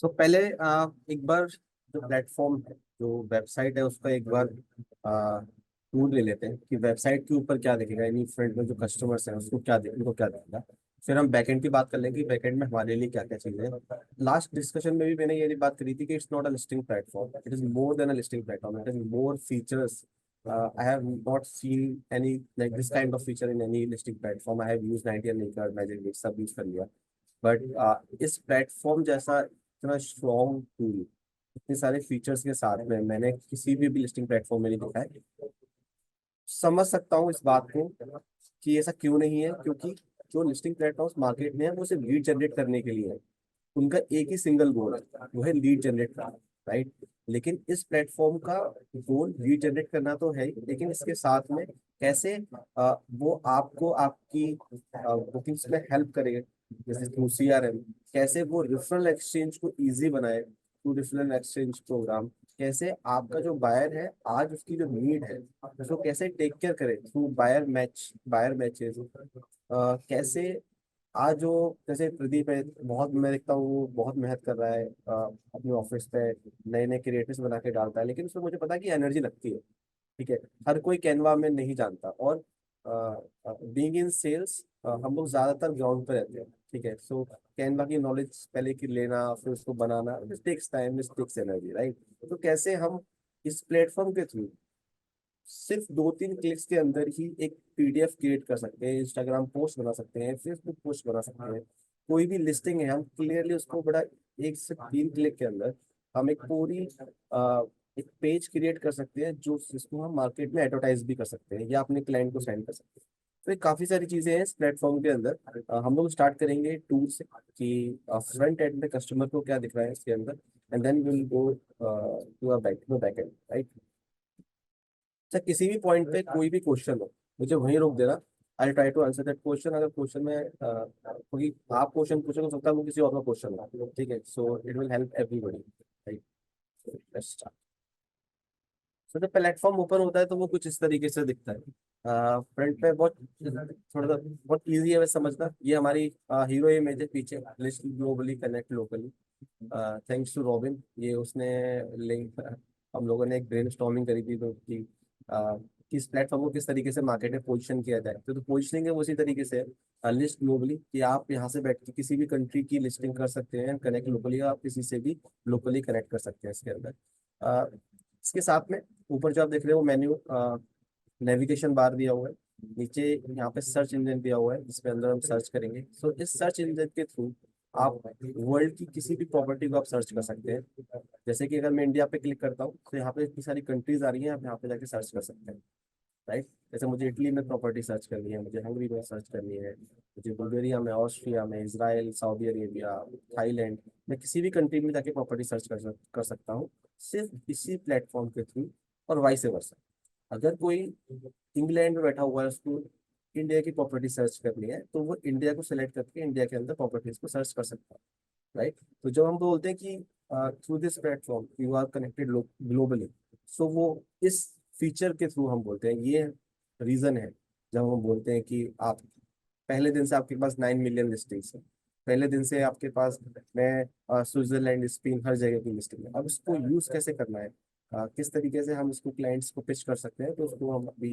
पहले एक बार जो प्लेटफॉर्म है, जो वेबसाइट है, उसका एक बार टूर ले लेते हैं कि वेबसाइट के ऊपर क्या दिखेगा, यानी फ्रंट में जो कस्टमर्स हैं उसको क्या उनको क्या दिखेगा। फिर हम बैकएंड की बात कर लेंगे कि बैकएंड में हमारे लिए क्या क्या चीज़ें हैं। लास्ट डिस्कशन में भी मैंने ये बात करी थी कि it's not a listing platform, it is more than a listing platform, it is more features. I have not seen any like this kind of feature in any listing platform. I have used 90 and Magic Leap, सब use कर लिया। But इस platform जैसा इतना strong tool, इतने सारे features के साथ में मैंने किसी भी लिस्टिंग प्लेटफॉर्म में नहीं देखा है। समझ सकता हूँ इस बात को कि ऐसा क्यों नहीं है, क्योंकि जो लिस्टिंग प्लेटफॉर्म मार्केट में है वो सिर्फ लीड जनरेट करने के लिए है। उनका एक ही सिंगल गोल है, वो है लीड जनरेट करना। राइट। लेकिन इस प्लेटफॉर्म का गोल लीड जनरेट करना तो है ही, लेकिन इसके साथ में कैसे वो आपको आपकी बुकिंग्स में हेल्प करेगा, जैसे थ्रू CRM। कैसे वो रेफरल एक्सचेंज को इजी बनाए थ्रू रेफरल एक्सचेंज प्रोग्राम। कैसे आपका जो बायर है आज उसकी जो नीड है उसको कैसे टेक केयर करे थ्रू बायर मैचेस। कैसे आज जो जैसे प्रदीप है, बहुत मैं देखता हूँ वो बहुत मेहनत कर रहा है अपने ऑफिस पे, नए नए क्रिएटिव्स बना के डालता है, लेकिन उसमें मुझे पता है कि एनर्जी लगती है। ठीक है। हर कोई कैनवा में नहीं जानता, और बीइंग इन सेल्स हम लोग ज्यादातर ग्राउंड पे रहते हैं। ठीक है। सो कैनवा की नॉलेज पहले की लेना, फिर उसको बनाना, takes time, takes energy. Right. तो कैसे हम इस प्लेटफॉर्म के थ्रू सिर्फ 2-3 क्लिक्स के अंदर ही एक PDF क्रिएट कर सकते हैं, इंस्टाग्राम पोस्ट बना सकते हैं, फेसबुक पोस्ट बना सकते हैं। कोई भी लिस्टिंग है हम क्लियरली उसको बड़ा 1 से 3 क्लिक के अंदर हम एक पूरी एक पेज क्रिएट कर सकते हैं, जो जिसको हम मार्केट में एडवर्टाइज भी कर सकते हैं या अपने क्लाइंट को सेंड कर सकते हैं। तो ये काफी सारी चीजें हैं इस प्लेटफॉर्म के अंदर। हम लोग स्टार्ट करेंगे टूल से कि फ्रंट एंड में कस्टमर को क्या दिख रहा है इसके अंदर, and then will go to back end. Right. अच्छा, किसी भी पॉइंट पे कोई भी क्वेश्चन हो, मुझे वहीं रोक देना। I try to answer that question. अगर क्वेश्चन में क्योंकि आप क्वेश्चन पूछोगे, हो सकता है वो किसी और का क्वेश्चन हो। ठीक है। So it will help everybody. Right. Let's start. So जब प्लेटफॉर्म ओपन होता है तो वो कुछ इस तरीके से दिखता है। फ्रंट पे बहुत थोड़ा सा बहुत इजी है वैसे समझना। ये हमारी हीरो इमेज है, पीछे list globally connect locally. Thanks to Robin, ये उसने लिंक, हम लोगों ने एक ब्रेनस्टॉर्मिंग करी थी तो कि किस प्लेटफॉर्म को किस तरीके से मार्केट में पोजीशन किया जाए। तो पोजीशनिंग है वो उसी तरीके से है, लिस्ट ग्लोबली, कि आप यहाँ से बैठ के किसी भी कंट्री की लिस्टिंग कर सकते हैं, कनेक्ट लोकली, आप किसी से भी लोकली कनेक्ट कर सकते हैं इसके अंदर। इसके साथ में ऊपर जो आप देख रहे हो मेन्यू, नेविगेशन बार दिया हुआ है। नीचे यहाँ पे सर्च इंजन दिया हुआ है जिसके अंदर हम सर्च करेंगे। सो इस सर्च इंजन के थ्रू आप वर्ल्ड की किसी भी प्रॉपर्टी को आप सर्च कर सकते हैं। जैसे कि अगर मैं इंडिया पे क्लिक करता हूँ तो यहाँ पे इतनी सारी कंट्रीज आ रही हैं, आप यहाँ पे जाके सर्च कर सकते हैं। राइट। जैसे मुझे इटली में प्रॉपर्टी सर्च करनी है, मुझे हंगरी में सर्च करनी है, मुझे बुल्गारिया में, ऑस्ट्रिया में, इसराइल, सऊदी अरेबिया, थाईलैंड, मैं किसी भी कंट्री में जाके प्रॉपर्टी सर्च कर सकता हूँ सिर्फ इसी प्लेटफॉर्म के थ्रू। और वाइस वर्सा, अगर कोई इंग्लैंड में बैठा हुआ है, उसको इंडिया की प्रॉपर्टी सर्च करनी है, तो वो इंडिया को सिलेक्ट करके इंडिया के अंदर प्रॉपर्टीज को सर्च कर सकता है। राइट। तो जब हम बोलते हैं कि through this platform you are connected globally, so वो इस फीचर के थ्रू हम बोलते हैं, ये रीजन है जब हम बोलते हैं कि आप पहले दिन से आपके पास 9 मिलियन लिस्टिंग्स है। पहले दिन से आपके पास मैं स्विट्जरलैंड, स्पेन, हर जगह की लिस्टिंग है। अब इसको यूज कैसे करना है, किस तरीके से हम इसको क्लाइंट्स को पिच कर सकते हैं, तो उसको हम अभी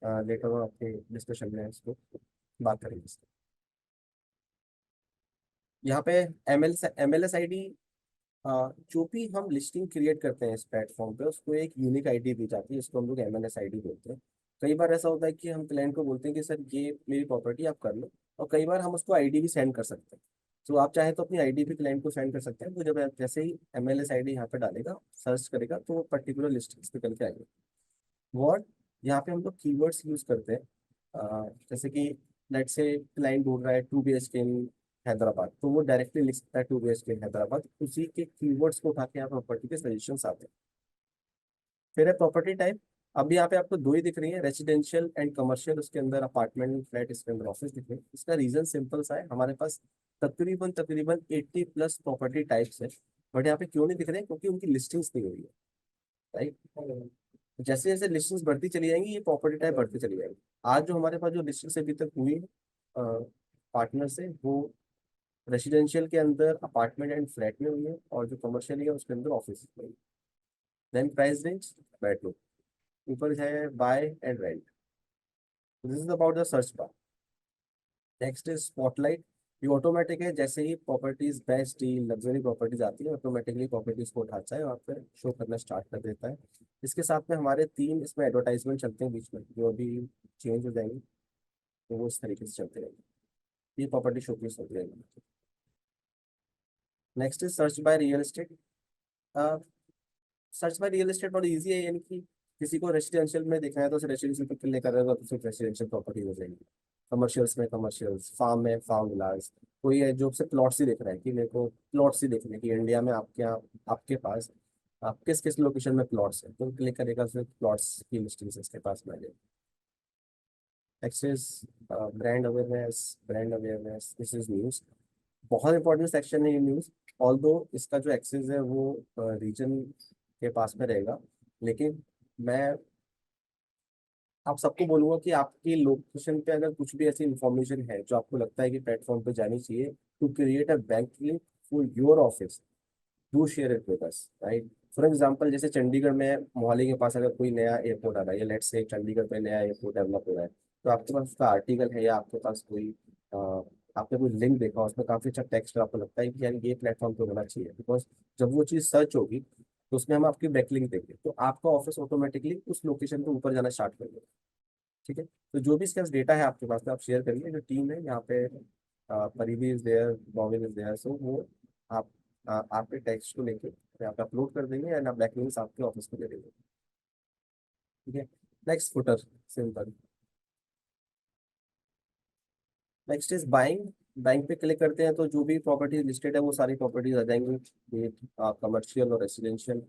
लेटर ऑन अपने डिस्कशन में इसको बात करेंगे। यहाँ पे MLS ID, जो भी हम लिस्टिंग क्रिएट करते हैं इस प्लेटफॉर्म पे, उसको एक यूनिक ID दी जाती है, इसको हम लोग MLS ID बोलते हैं। कई बार ऐसा होता है कि हम क्लाइंट को बोलते हैं कि सर ये मेरी प्रॉपर्टी आप कर लो, और कई बार हम उसको ID भी सेंड कर सकते हैं। तो आप चाहे तो अपनी ID भी क्लाइंट को सेंड कर सकते हैं। तो जब आप जैसे ही MLS ID यहाँ पे डालेगा, सर्च करेगा, तो वो पर्टिकुलर लिस्टिंग्स निकल के आएंगे। वर्ड, यहाँ पे हम लोग कीवर्ड्स यूज करते हैं। जैसे कि लेट से क्लाइंट बोल रहा है 2 BHK इन हैदराबाद, तो वो डायरेक्टली लिख सकता है 2 BHK इन हैदराबाद, उसी के कीवर्ड्स को उठा के यहाँ प्रॉपर्टी के सजेशन आते हैं। फिर है प्रॉपर्टी टाइप। अभी यहाँ पे आपको दो ही दिख रही है, रेसिडेंशियल एंड कमर्शियल, उसके अंदर अपार्टमेंट, फ्लैट, इसके अंदर ऑफिस दिख रहे हैं। इसका रीजन सिंपल सा है, हमारे पास तकरीबन तकरीबन 80+ प्रॉपर्टी टाइप्स है। बट यहाँ पे क्यों नहीं दिख रहे हैं, क्योंकि उनकी लिस्टिंग्स नहीं हुई है। राइट। जैसे जैसे लिस्टिंग्स बढ़ती चली जाएंगी, ये प्रॉपर्टी टाइप बढ़ती चली जाएंगी। आज जो हमारे पास जो लिस्टिंग्स अभी तक हुई है पार्टनर से, वो रेसिडेंशियल के अंदर अपार्टमेंट एंड फ्लैट में हुई है, और जो कमर्शियल है उसके अंदर ऑफिस में हुई है। देन प्राइस रेंज, बेडरूम, ऊपर है buy and rent. This is about the search bar. Next is spotlight. ये ऑटोमेटिक है, जैसे ही properties best deal luxury properties आती है ऑटोमेटिकली प्रॉपर्टीज को उठाता है और फिर शो करना स्टार्ट कर देता है। इसके साथ में हमारे तीन इसमें एडवर्टाइजमेंट चलते हैं बीच में, जो अभी चेंज हो जाएंगे, तो वो इस तरीके से चलते रहेंगे। ये प्रॉपर्टी शोकेस होती रहेगी। Next is search by real estate. Search by real estate बहुत ईजी है, यानी कि किसी को रेसिडेंशियल में देखना है तो रेसिडेंशियल पे क्लिक करेगा तो सिर्फ रेसिडेंशियल प्रॉपर्टी हो जाएगी। कमर्शियल्स में कमर्शियल्स, फार्म में फार्म विलास। कोई है जो सिर्फ प्लॉट्स ही देख रहा है कि मेरे को प्लॉट्स ही देखने की इंडिया में आपके यहाँ, आपके पास आप किस किस लोकेशन में प्लॉट्स है, तो क्लिक करेगा सिर्फ प्लॉट्स की लिस्टिंग्स इसके पास में आ जाएगी। Next is brand awareness. Brand awareness, this is news. बहुत इंपॉर्टेंट सेक्शन है ये न्यूज। ऑल्दो इसका जो एक्सेस है वो रीजन के पास में रहेगा, लेकिन मैं आप सबको बोलूंगा कि आपकी लोकेशन पे अगर कुछ भी ऐसी इंफॉर्मेशन है जो आपको लगता है कि प्लेटफॉर्म पे जानी चाहिए to create a bank link for your office, do share it with us, right. For example, जैसे चंडीगढ़ में मोहाली के पास अगर कोई नया एयरपोर्ट आ रहा है, या लेट्स से चंडीगढ़ में नया एयरपोर्ट डेवलप हो रहा है, तो आपके पास उसका आर्टिकल है या आपके पास कोई आपने कोई लिंक देखा, उसमें काफी अच्छा टेक्स्ट आपको लगता है कि यार ये प्लेटफॉर्म पे होना चाहिए, बिकॉज जब वो चीज़ सर्च होगी तो उसमें हम आपकी बैकलिंक देंगे, तो आपका ऑफिस ऑटोमेटिकली उस लोकेशन पे ऊपर जाना स्टार्ट कर देगा। ठीक है, तो जो भी इसका डेटा है आपके पास में आप शेयर करिए। जो टीम है यहाँ पे, Paridhi is there, Bobin is there, so वो आप आपके टेक्स्ट को लेके यहाँ पे अपलोड कर देंगे एंड आप बैकलिंक्स आपके ऑफिस को दे देंगे। ठीक है। Next footer, simple. Next is buying. Buying पे क्लिक करते हैं तो जो भी प्रॉपर्टी लिस्टेड है वो सारी प्रॉपर्टीज आ जाएंगी, कमर्शियल और रेसिडेंशियल।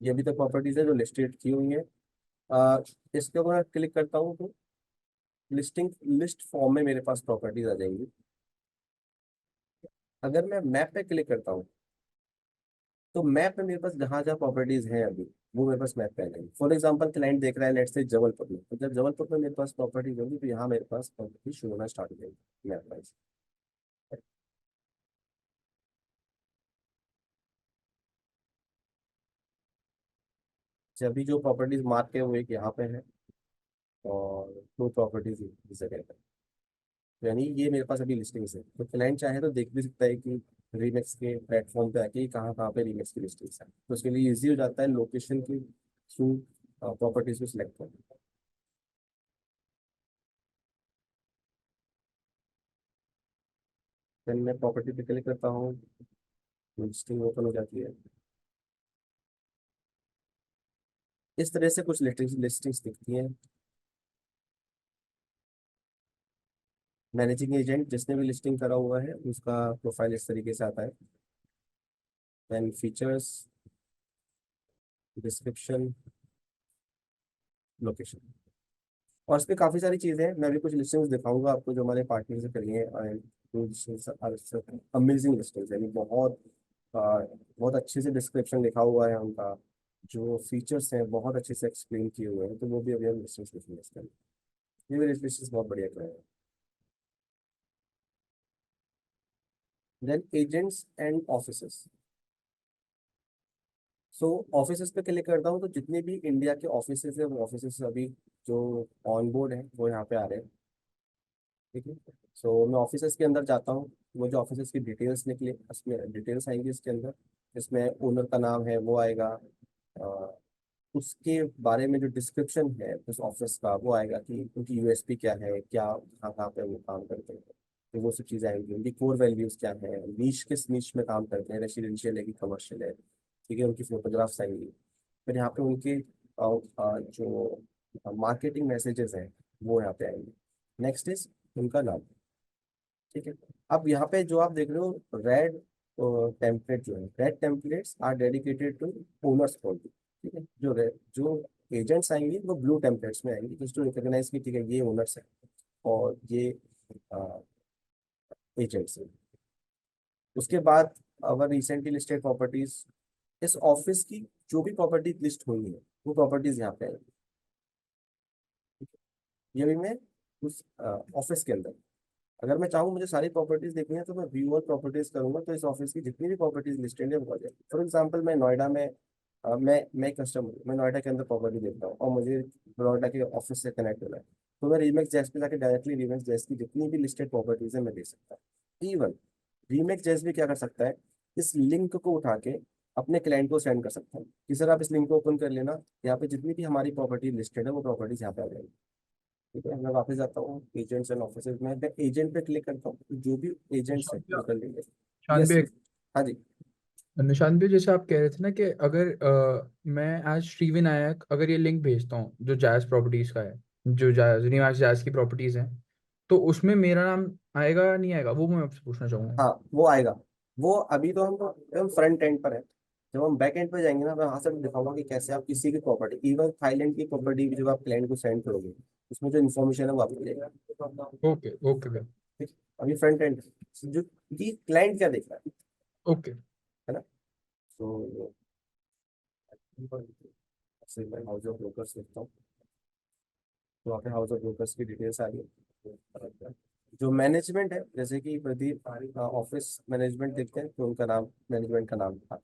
ये अभी तक प्रॉपर्टीज है जो लिस्टेड की हुई है। इसके ऊपर क्लिक करता हूँ तो लिस्टिंग लिस्ट फॉर्म में मेरे पास प्रॉपर्टीज आ जाएंगी। अगर मैं मैप पे क्लिक करता हूँ तो मैप में मेरे पास जहाँ जहाँ प्रॉपर्टीज हैं अभी, वो मेरे पास मैप पे आ जाएंगी। फॉर एग्जांपल क्लाइंट देख रहा है लेट्स से जबलपुर में, तो जब जबलपुर में मेरे पास प्रॉपर्टीज होगी तो यहाँ मेरे पास प्रॉपर्टी शो होना स्टार्ट हो जाएगी मैप वाइज। जब भी जो प्रॉपर्टीज मार्क है वो एक यहाँ पे है और दो प्रॉपर्टीज इस जगह पे, यानी ये मेरे पास अभी लिस्टिंग्स है। तो क्लाइंट चाहे तो देख भी सकता है कि रीमेक्स के प्लेटफॉर्म पे आके कहाँ कहाँ पे रीमेक्स की लिस्टिंग्स है, तो उसके लिए ईजी हो जाता है लोकेशन के थ्रू प्रॉपर्टीज को सिलेक्ट करना। देन मैं प्रॉपर्टी पे क्लिक करता हूँ, लिस्टिंग ओपन हो जाती है। इस तरह से कुछ लिस्टिंग्स दिखती हैं। मैनेजिंग एजेंट जिसने भी लिस्टिंग करा हुआ है उसका प्रोफाइल इस तरीके से आता है। देन फीचर्स, डिस्क्रिप्शन, लोकेशन, और इस पे काफ़ी सारी चीज़ें हैं। मैं भी कुछ लिस्टिंग्स दिखाऊंगा आपको जो हमारे पार्टनर से करी हैं। अमेजिंग लिस्टिंग्स, यानी बहुत बहुत अच्छे से डिस्क्रिप्शन लिखा हुआ है उनका, जो फीचर्स हैं बहुत अच्छे से एक्सप्लेन किए हुए हैं, तो वो भी अभी हम लिस्टिंग्स लिखेंगे इसके अंदर। ये भी लिस्टिंग्स बहुत बढ़िया कर रहे हैं। Then agents and offices. So offices पे क्लिक करता हूँ तो जितने भी इंडिया के ऑफिसेस है वो ऑफिसेस अभी जो ऑन बोर्ड है वो यहाँ पे आ रहे हैं। ठीक है। सो मैं ऑफिसेस के अंदर जाता हूँ, वो जो ऑफिसेस की डिटेल्स निकले उसमें डिटेल्स आएंगी इसके अंदर। इसमें ओनर का नाम है वो आएगा, अ, उसके बारे में जो डिस्क्रिप्शन है उस ऑफिस का वो आएगा कि उनकी यूएसपी क्या है, क्या कहाँ कहाँ पे वो काम करते हैं, तो वो सब चीज़ें आएंगी। उनकी कोर वैल्यूज क्या है, नीश किस नीश में काम करते हैं, रेसिडेंशियल है कि कमर्शियल है। ठीक है, उनकी फोटोग्राफ्स आएंगी। फिर यहाँ पे उनके जो मार्केटिंग मैसेजेस हैं वो यहाँ पे आएंगे। नेक्स्ट इज उनका नाम। ठीक है। अब यहाँ पे जो आप देख रहे हो रेड टेम्पलेट, जो है red templates are dedicated to owners only. ठीक है, जो एजेंट्स आएंगे वो ब्लू टेम्पलेट्स में आएंगे, जिसको रिकॉग्नाइज की ठीक है ये ओनर्स है और ये एजेंट्स हैं। उसके बाद अवर रिसेंटली लिस्टेड प्रॉपर्टीज, इस ऑफिस की जो भी प्रॉपर्टी लिस्ट हुई है वो प्रॉपर्टीज यहाँ पे आएंगी। ये भी मैं उस ऑफिस के अंदर। अगर मैं चाहूँ मुझे सारी प्रॉपर्टीज देखनी है तो मैं व्यू और प्रॉपर्टीज करूंगा, तो इस ऑफिस की जितनी भी प्रॉपर्टीज लिस्टेड है वो आ जाए। फॉर एग्जाम्पल मैं नोएडा में मैं कस्टमर, मैं नोएडा के अंदर प्रॉपर्टी देखता हूँ और मुझे नोएडा के ऑफिस से कनेक्ट होना है, तो मैं रीमेक्स जैस पे जाकर डायरेक्टली रीमेक्स जैस की जितनी भी लिस्टेड प्रॉपर्टीज है मैं देख सकता हूँ। इवन रीमेक्स जैस भी क्या कर सकता है, इस लिंक को उठा के अपने क्लाइंट को सेंड कर सकता है कि सर आप इस लिंक को ओपन कर लेना, यहाँ पे जितनी भी हमारी प्रॉपर्टी लिस्टेड है वो प्रॉपर्टीज यहाँ पे आ जाएगी। ठीक है, मैं वापस जाता हूँ एजेंट्स एंड ऑफिसेज में, मैं एजेंट पे क्लिक करता हूँ, जो भी एजेंट्स है वो कर लेंगे। निशान यस। भी हाँ जी। निशान भी जैसे आप कह रहे थे ना कि अगर मैं आज श्रीविनायक अगर ये लिंक भेजता हूँ जो जायज प्रॉपर्टीज का है, जो जायज निवास जायज की प्रॉपर्टीज हैं, तो उसमें मेरा नाम आएगा या नहीं आएगा, वो मैं आपसे पूछना चाहूंगा। हाँ वो आएगा। वो अभी तो हम फ्रंट एंड पर है, जब हम बैक एंड पर जाएंगे ना मैं वहां से भी दिखाऊंगा कि कैसे आप किसी की प्रॉपर्टी, इवन थाईलैंड की प्रॉपर्टी भी जब आप क्लाइंट को सेंड करोगे उसमें जो इन्फॉर्मेशन है वो आपको मिलेगा। ओके ओके भाई। ठीक। अभी फ्रंट एंड जो कि क्लाइंट क्या देख रहा ओके। है ना। तो मैं हाउस ऑफ ब्रोकर्स लिखता हूँ, तो वहाँ पे हाउस ऑफ ब्रोकर्स की डिटेल्स आ रही है। जो मैनेजमेंट है जैसे कि प्रदीप ऑफिस मैनेजमेंट देखते हैं तो उनका नाम, मैनेजमेंट का नाम था।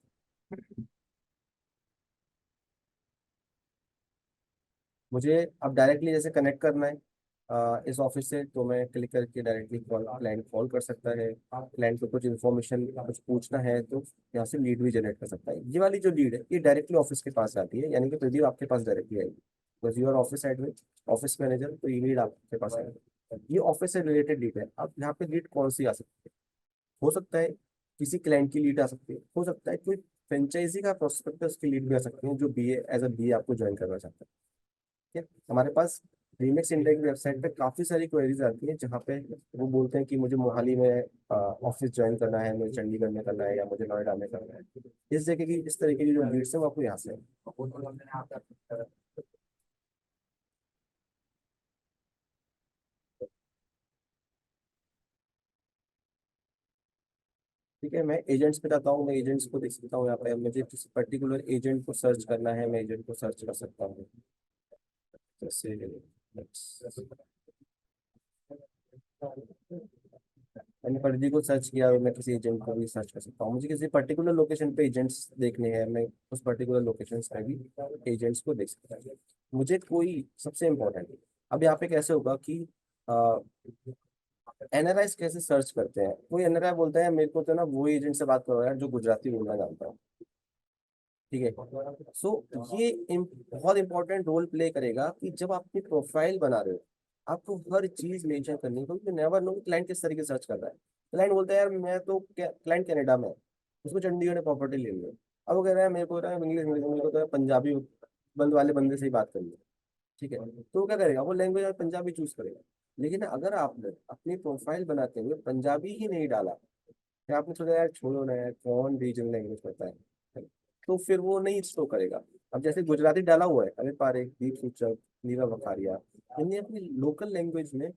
मुझे अब डायरेक्टली जैसे कनेक्ट करना है इस ऑफिस से, तो मैं क्लिक करके डायरेक्टली कॉल क्लाइंट कॉल कर सकता है। क्लाइंट को कुछ इन्फॉर्मेशन कुछ पूछना है तो यहाँ से लीड भी जनरेट कर सकता है। ये वाली जो लीड है ये डायरेक्टली ऑफिस के पास आती है, यानी कि प्रदीप आपके पास डायरेक्टली आएगी, because you are office admin, office manager, तो ये लीड आपके पास आएगी। ये ऑफिस से रिलेटेड लीड है। अब यहाँ पे लीड कौन सी आ सकती है, हो सकता है किसी क्लाइंट की लीड आ सकती है, हो सकता है कोई फ्रेंचाइजी का प्रोस्पेक्ट है उसकी लीड भी आ सकती है जो बीए एज अ बीए आपको ज्वाइन करना चाहता है। ठीक है, हमारे पास रीमेक्स इंडिया की वेबसाइट पे काफी सारी क्वेरीज आती हैं जहाँ पे वो बोलते हैं कि मुझे मोहाली में ऑफिस ज्वाइन करना है, मुझे चंडीगढ़ में करना है, या मुझे नोएडा में करना है। इस जगह की इस तरीके की जो लीड्स है वो आपको यहाँ से ठीक है। मैं एजेंट्स पे जाता हूँ, मैं एजेंट्स को देख सकता हूँ। यहाँ पे मुझे किसी पर्टिकुलर एजेंट को सर्च करना है, मैं एजेंट को सर्च कर सकता हूँ। जैसे मैंने परिधि को सर्च किया और मैं किसी एजेंट को भी सर्च कर सकता हूँ। मुझे किसी पर्टिकुलर लोकेशन पे एजेंट्स देखने हैं, मैं उस पर्टिकुलर लोकेशन पे भी एजेंट्स को देख सकता हूँ। मुझे कोई सबसे इम्पोर्टेंट, अब यहाँ पे कैसे होगा कि एनआरआई कैसे सर्च करते हैं, कोई एनआरआई बोलता है मेरे को तो ना वो एजेंट से बात करो यार जो गुजराती बोलना जानता है। ठीक है। सो ये बहुत इंपॉर्टेंट रोल प्ले करेगा कि जब आप अपनी प्रोफाइल बना रहे हो आपको हर चीज मेंशन करनी है, क्योंकि नेवर नो क्लाइंट किस तरीके से सर्च कर रहा है। क्लाइंट बोलता है यार मैं तो, क्लाइंट कनाडा में है, उसको चंडीगढ़ में प्रॉपर्टी लेनी है, अब वो कह रहा है मेरे को ना इंग्लिश मेरे को तो पंजाबी बंद वाले बंदे से ही बात करनी है। ठीक है, तो वो क्या करेगा, वो लैंग्वेज पंजाबी चूज करेगा। लेकिन अगर आपने अपनी प्रोफाइल बनाते हुए पंजाबी ही नहीं डाला, फिर आपने सोचा यार छोड़ो ना यार कौन रीजनल लैंग्वेज पता है, तो फिर वो नहीं शो करेगा। अब जैसे गुजराती डाला हुआ है, अमित पारेख, दीप सूचक, नीरव वखारिया, इन्हें अपनी लोकल लैंग्वेज में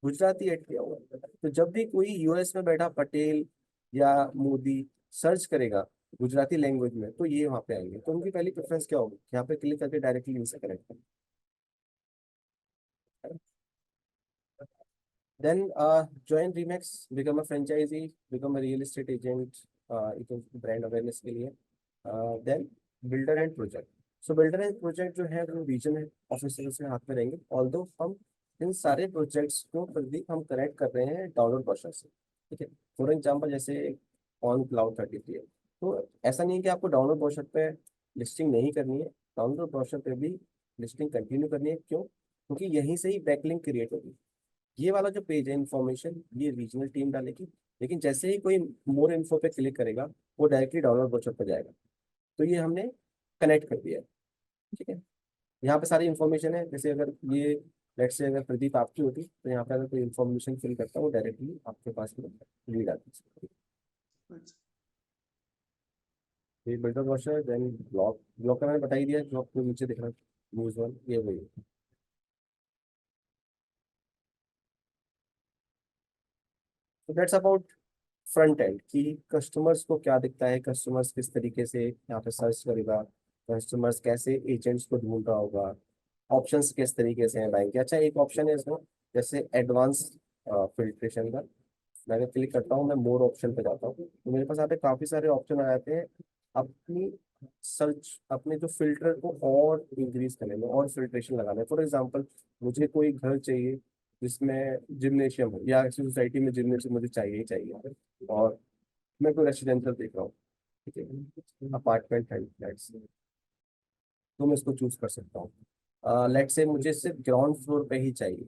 गुजराती ऐड किया हुआ है। तो जब भी कोई यूएस में बैठा पटेल या मोदी सर्च करेगा गुजराती लैंग्वेज में तो ये वहां पे आएंगे, तो उनकी पहली प्रेफरेंस क्या होगी, यहाँ पे क्लिक करके डायरेक्टली इनसे कनेक्ट करें। Then join Remax, become a franchisee, become a real estate agent, एक ब्रांड अवेयरनेस के लिए। Then builder and project, so builder and project जो है वो रीजनल ऑफिसर्स के हाथ में रहेंगे, ऑल्दो हम इन सारे प्रोजेक्ट्स को प्रदीप हम कनेक्ट कर रहे हैं डाउनलोड प्रोसेस से। ठीक है, फॉर एग्जाम्पल जैसे ऑन क्लाउड 33 है, तो ऐसा नहीं है कि आपको डाउनलोड प्रोसेस पे लिस्टिंग नहीं करनी है, डाउनलोड प्रोसेस पे भी लिस्टिंग कंटिन्यू करनी है। क्यों, क्योंकि यहीं से ही बैकलिंक क्रिएट होगी। ये वाला जो पेज है इन्फॉर्मेशन ये रीजनल टीम डालेगी, लेकिन जैसे ही कोई मोर इन्फो पे क्लिक करेगा वो डायरेक्टली डाउनलोड ब्रोचर पर जाएगा। तो ये हमने कनेक्ट कर दिया है। ठीक है, यहाँ पे सारी इन्फॉर्मेशन है, जैसे अगर ये लेट्स से अगर प्रदीप आपकी होती तो यहाँ पे अगर कोई इन्फॉर्मेशन फिल करता वो डायरेक्टली आपके पास में लीड आती है। ये builder brochure, then block, block का मैंने बता ही दिया, जो आपको नीचे दिख रहा है न्यूज वन, ये वही है। तो दैट्स अबाउट फ्रंट एंड कि कस्टमर्स को क्या दिखता है, कस्टमर्स किस तरीके से यहाँ पे सर्च करेगा, कस्टमर्स कैसे एजेंट्स को ढूंढ रहा होगा, ऑप्शंस किस तरीके से हैं बैंक के। अच्छा एक ऑप्शन है इसमें, जैसे एडवांस फिल्ट्रेशन का मैंने क्लिक करता हूँ, मैं मोर ऑप्शन पे जाता हूँ, तो मेरे पास यहाँ पे काफी सारे ऑप्शन आ जाते हैं अपनी सर्च, अपने जो फिल्टर को और इंक्रीज करने में और फिल्ट्रेशन लगाने में। फॉर एग्जांपल मुझे कोई घर चाहिए जिसमें जिम्नेशियम हो, या ऐसी सोसाइटी में जिम्नेशियम मुझे चाहिए ही चाहिए, और मैं कोई रेसिडेंशियल देख रहा हूँ, ठीक है, अपार्टमेंट है फ्लैट्स, तो मैं इसको चूज कर सकता हूँ। लेट से मुझे सिर्फ ग्राउंड फ्लोर पे ही चाहिए,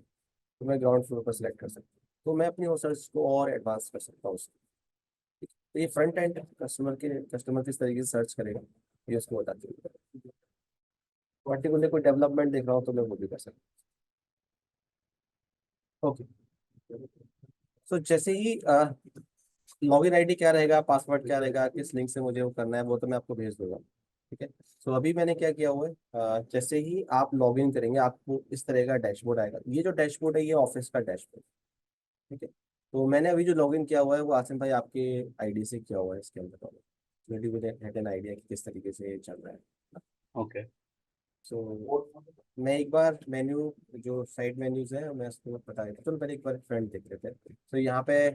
तो मैं ग्राउंड फ्लोर पर सिलेक्ट कर सकता हूँ, तो मैं अपनी सर्च को और एडवांस कर सकता हूँ उसको। तो ये फ्रंट एंड कस्टमर किस तरीके से सर्च करेगा ये उसको बताती है। पर्टिकुलर कोई डेवलपमेंट देख रहा हूँ तो मैं वो भी कर सकता हूँ। ओके, तो जैसे ही लॉगिन आईडी क्या रहेगा, पासवर्ड क्या रहेगा, किस लिंक से मुझे वो करना है, वो तो मैं आपको भेज दूंगा, ठीक है। तो अभी मैंने क्या किया हुआ है, जैसे ही आप लॉगिन करेंगे आपको इस तरह का डैशबोर्ड आएगा। ये जो डैशबोर्ड है ये ऑफिस का डैशबोर्ड, ठीक है। तो मैंने अभी जो लॉगिन किया हुआ है वो आसिम भाई आपके आईडी से किया हुआ है इसके अंदर, तो मेरी मुझे हैड एन आइडिया कि किस तरीके से ये चल रहा है। ओके। सो मैं एक बार मेन्यू, जो साइड मेन्यूज है मैं उसको बता देता हूँ। चलो पहले एक बार फ्रंट देख लेते हैं। तो यहाँ पे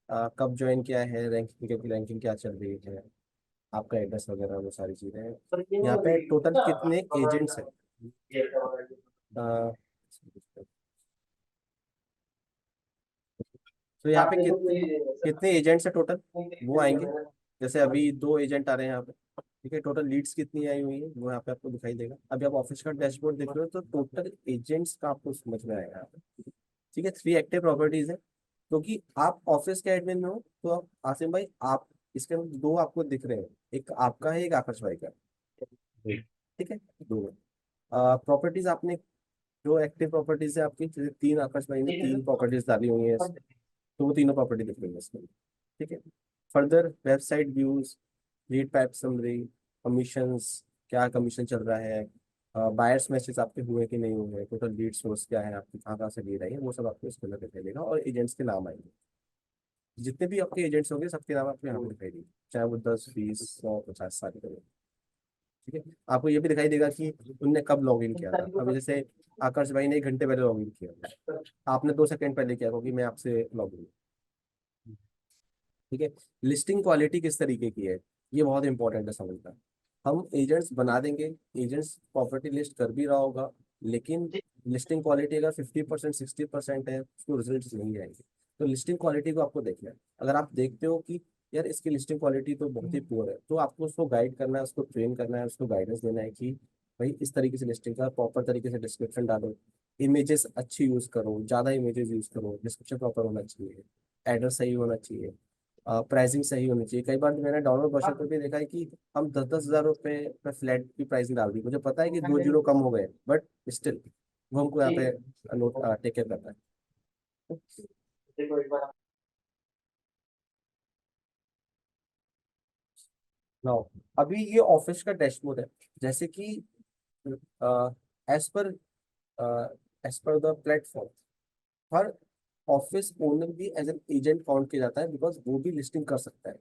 कब ज्वाइन किया है, रैंकिंग रैंकिंग क्या चल रही है, आपका एड्रेस वगैरह, वो सारी चीज़ें हैं। यहाँ पे टोटल कितने एजेंट्स हैं, अ, तो यहाँ पे कितने कितने एजेंट्स हैं टोटल, वो आएंगे। जैसे अभी 2 एजेंट आ रहे हैं यहाँ पे, ठीक है। टोटल लीड्स कितनी आई हुई है वो यहाँ पे आपको दिखाई देगा। अभी आप ऑफिस का डैशबोर्ड देख रहे हो तो टोटल एजेंट्स का आपको समझ में आएगा यहाँ पे, ठीक है। 3 एक्टिव प्रॉपर्टीज है, क्योंकि आप ऑफिस के एडमिन में हो, तो आप आसिम भाई आप इसके अंदर 2 आपको दिख रहे हैं, एक आपका है, एक आकाश भाई का, जी। ठीक है। 2 प्रॉपर्टीज आपने, जो एक्टिव प्रॉपर्टीज है आपकी, जैसे 3 आकाश भाई ने 3 प्रॉपर्टीज डाली हुई है, तो वो तीनों प्रॉपर्टी दिख रही है इसमें, ठीक है। Further website views, lead pipe summary, commissions, क्या कमीशन चल रहा है, बायर्स मैसेज आपके हुए कि नहीं हुए, टोटल लीड सोर्स क्या है आपकी, कहाँ कहाँ से लीड आई है, वो सब आपको इसके अंदर दिखाई देगा। और एजेंट्स के नाम आएंगे, जितने भी आपके एजेंट्स होंगे सबके नाम आपको यहाँ पे दिखाई देंगे, चाहे वो 10, 20, 100, 50 सारे करें, ठीक है। आपको ये भी दिखाई देगा कि उनने कब लॉग इन किया था। अभी जैसे आकाश भाई ने 1 घंटे पहले लॉग इन किया, आपने 2 सेकंड पहले किया, क्योंकि मैं आपसे लॉग इन, ठीक है। लिस्टिंग क्वालिटी किस तरीके की है, ये बहुत इंपॉर्टेंट है समझना। हम एजेंट्स बना देंगे, एजेंट्स प्रॉपर्टी लिस्ट कर भी रहा होगा, लेकिन लिस्टिंग क्वालिटी अगर 50% 60% है, उसको रिजल्ट नहीं आएंगे। तो लिस्टिंग क्वालिटी को आपको देखना है। अगर आप देखते हो कि यार इसकी लिस्टिंग क्वालिटी तो बहुत ही पुअर है, तो आपको उसको गाइड करना है, उसको ट्रेन करना है, उसको गाइडेंस देना है कि भाई इस तरीके से लिस्टिंग का प्रॉपर तरीके से डिस्क्रिप्शन डालो, इमेजेस अच्छी यूज करो, ज्यादा इमेजेस यूज करो, डिस्क्रिप्शन प्रॉपर होना चाहिए, एड्रेस सही होना चाहिए, प्राइसिंग सही होनी चाहिए। कई बार तो मैंने डाउनलोड वर्जन पर भी देखा है कि हम 10-10 हज़ार रुपए पे फ्लैट की प्राइसिंग डाल दी, मुझे पता है कि 2 जीरो कम हो गए, बट स्टिल वो हमको यहाँ पे नोट टेक केयर करता है। नाउ अभी ये ऑफिस का डैशबोर्ड है, जैसे कि as per as per the platform, हर ऑफिस ओनर भी एज एन एजेंट काउंट किया जाता है, बिकॉज वो भी लिस्टिंग कर सकता है,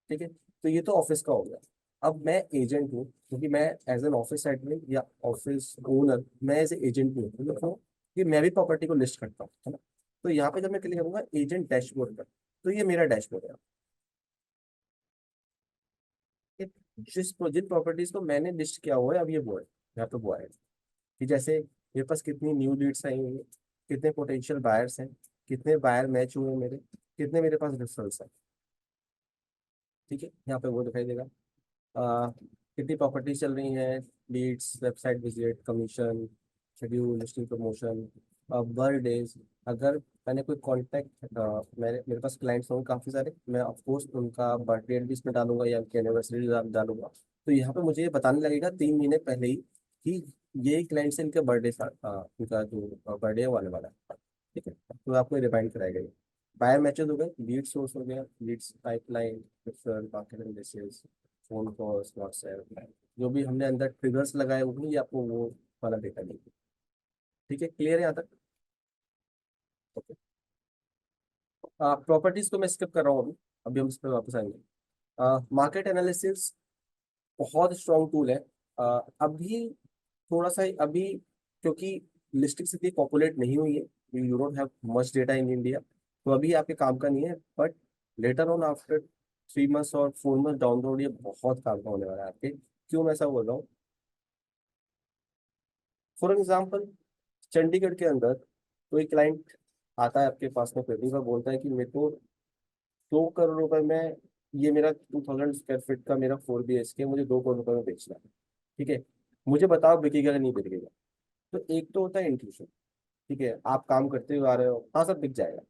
ठीक है। तो ये तो ऑफिस का हो गया। अब मैं एजेंट हूँ, क्योंकि मैं एज एन ऑफिस एडमिन या ऑफिस ओनर, मैं एज ए एजेंट हूँ, तो मैं क्यों कि मैं भी प्रॉपर्टी को लिस्ट करता हूँ, है ना। तो यहाँ पे जब मैं क्लिक करूंगा एजेंट डैशबोर्ड पर, तो ये मेरा डैशबोर्ड है। ये जिन प्रॉपर्टीज को मैंने लिस्ट किया हुआ है, अब ये वो है, यहाँ पे वो है कि जैसे मेरे पास कितनी न्यू लीड्स आई हुई है, कितने पोटेंशियल बायर्स हैं, कितने बायर मैच हुए हैं मेरे, कितने मेरे पास रेफरल्स हैं, ठीक है। यहाँ पे वो दिखाई देगा। कितनी प्रॉपर्टीज चल रही हैं, leads, website visit, commission, schedule, listing promotion, birthdays. अगर मैंने कोई कॉन्टैक्ट, मेरे पास क्लाइंट्स होंगे काफ़ी सारे, मैं ऑफकोर्स उनका बर्थडे भी इसमें डालूंगा या उनकी एनिवर्सरी डालूंगा। तो यहाँ पे मुझे ये बताने लगेगा 3 महीने पहले ही कि ये क्लाइंट से इनका बर्थडे, इनका जो बर्थडे है वो आने वाला है, ठीक है। तो आपको रिमाइंड कराएगा ये। बायर मैचेस हो गए, लीड सोर्स हो गया, leads pipeline, referral, market analysis, phone calls, WhatsApp, जो भी हमने अंदर ट्रिगर्स लगाए होंगे ये आपको वो वाला डेटा देंगे, ठीक है। क्लियर है यहाँ तक? ओके। प्रॉपर्टीज को मैं स्किप कर रहा हूँ अभी, अभी हम इस पर वापस आएंगे। मार्केट एनालिसिस बहुत स्ट्रॉन्ग टूल है। अभी थोड़ा सा अभी, क्योंकि लिस्टिंग इतनी पॉपुलेट नहीं हुई है, you don't have much data in India, तो अभी आपके काम का नहीं है, but later on after 3 months और 4 मंथ डाउन द रोड ये बहुत काम का होने वाला है आपके। क्यों मैं ऐसा बोल रहा हूँ? फॉर एग्जाम्पल, चंडीगढ़ के अंदर कोई क्लाइंट आता है आपके पास में, पेटी का बोलता है कि मेरे को 2 करोड़ रुपए में, ये मेरा 2000 स्क्वायर फीट का मेरा 4 BHK मुझे 2 करोड़ रुपए में बेचना है। ठीक है, मुझे बताओ बिकेगा या नहीं बिकेगा। तो एक तो होता है इंट्यूशन, ठीक है, आप काम करते हुए आ रहे हो, हाँ सर बिक जाएगा।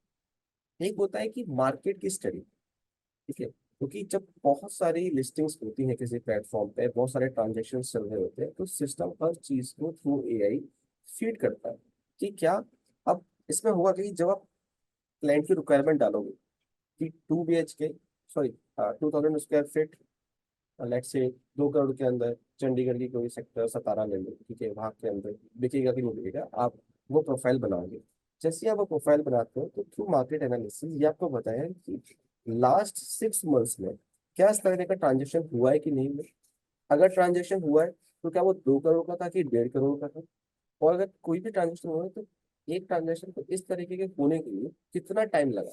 एक होता है कि मार्केट की स्टडी, ठीक है, क्योंकि जब बहुत सारी लिस्टिंग्स होती हैं किसी प्लेटफॉर्म पे, बहुत सारे ट्रांजेक्शन चल रहे होते हैं, तो सिस्टम हर चीज को थ्रू AI फीड करता है कि क्या। अब इसमें होगा कि जब आप क्लाइंट की रिक्वायरमेंट डालोगे कि 2 BHK, sorry 2000 square feet, let's say 2 crore के अंदर चंडीगढ़ की कोई सेक्टर 17 ले लो, ठीक है, वहां के अंदर बिकेगा कि नहीं बिकेगा, आप वो प्रोफाइल बनाओगे। जैसे ही आप वो प्रोफाइल बनाते हो तो थ्रू मार्केट एनालिसिस ये आपको बताया कि लास्ट 6 मंथ्स में क्या इस तरह का ट्रांजेक्शन हुआ है कि नहीं हुआ। अगर ट्रांजेक्शन हुआ है तो क्या वो 2 करोड़ का था कि 1.5 करोड़ का था, और अगर कोई भी ट्रांजेक्शन हुआ है तो एक ट्रांजेक्शन को इस तरीके के होने के लिए कितना टाइम लगा,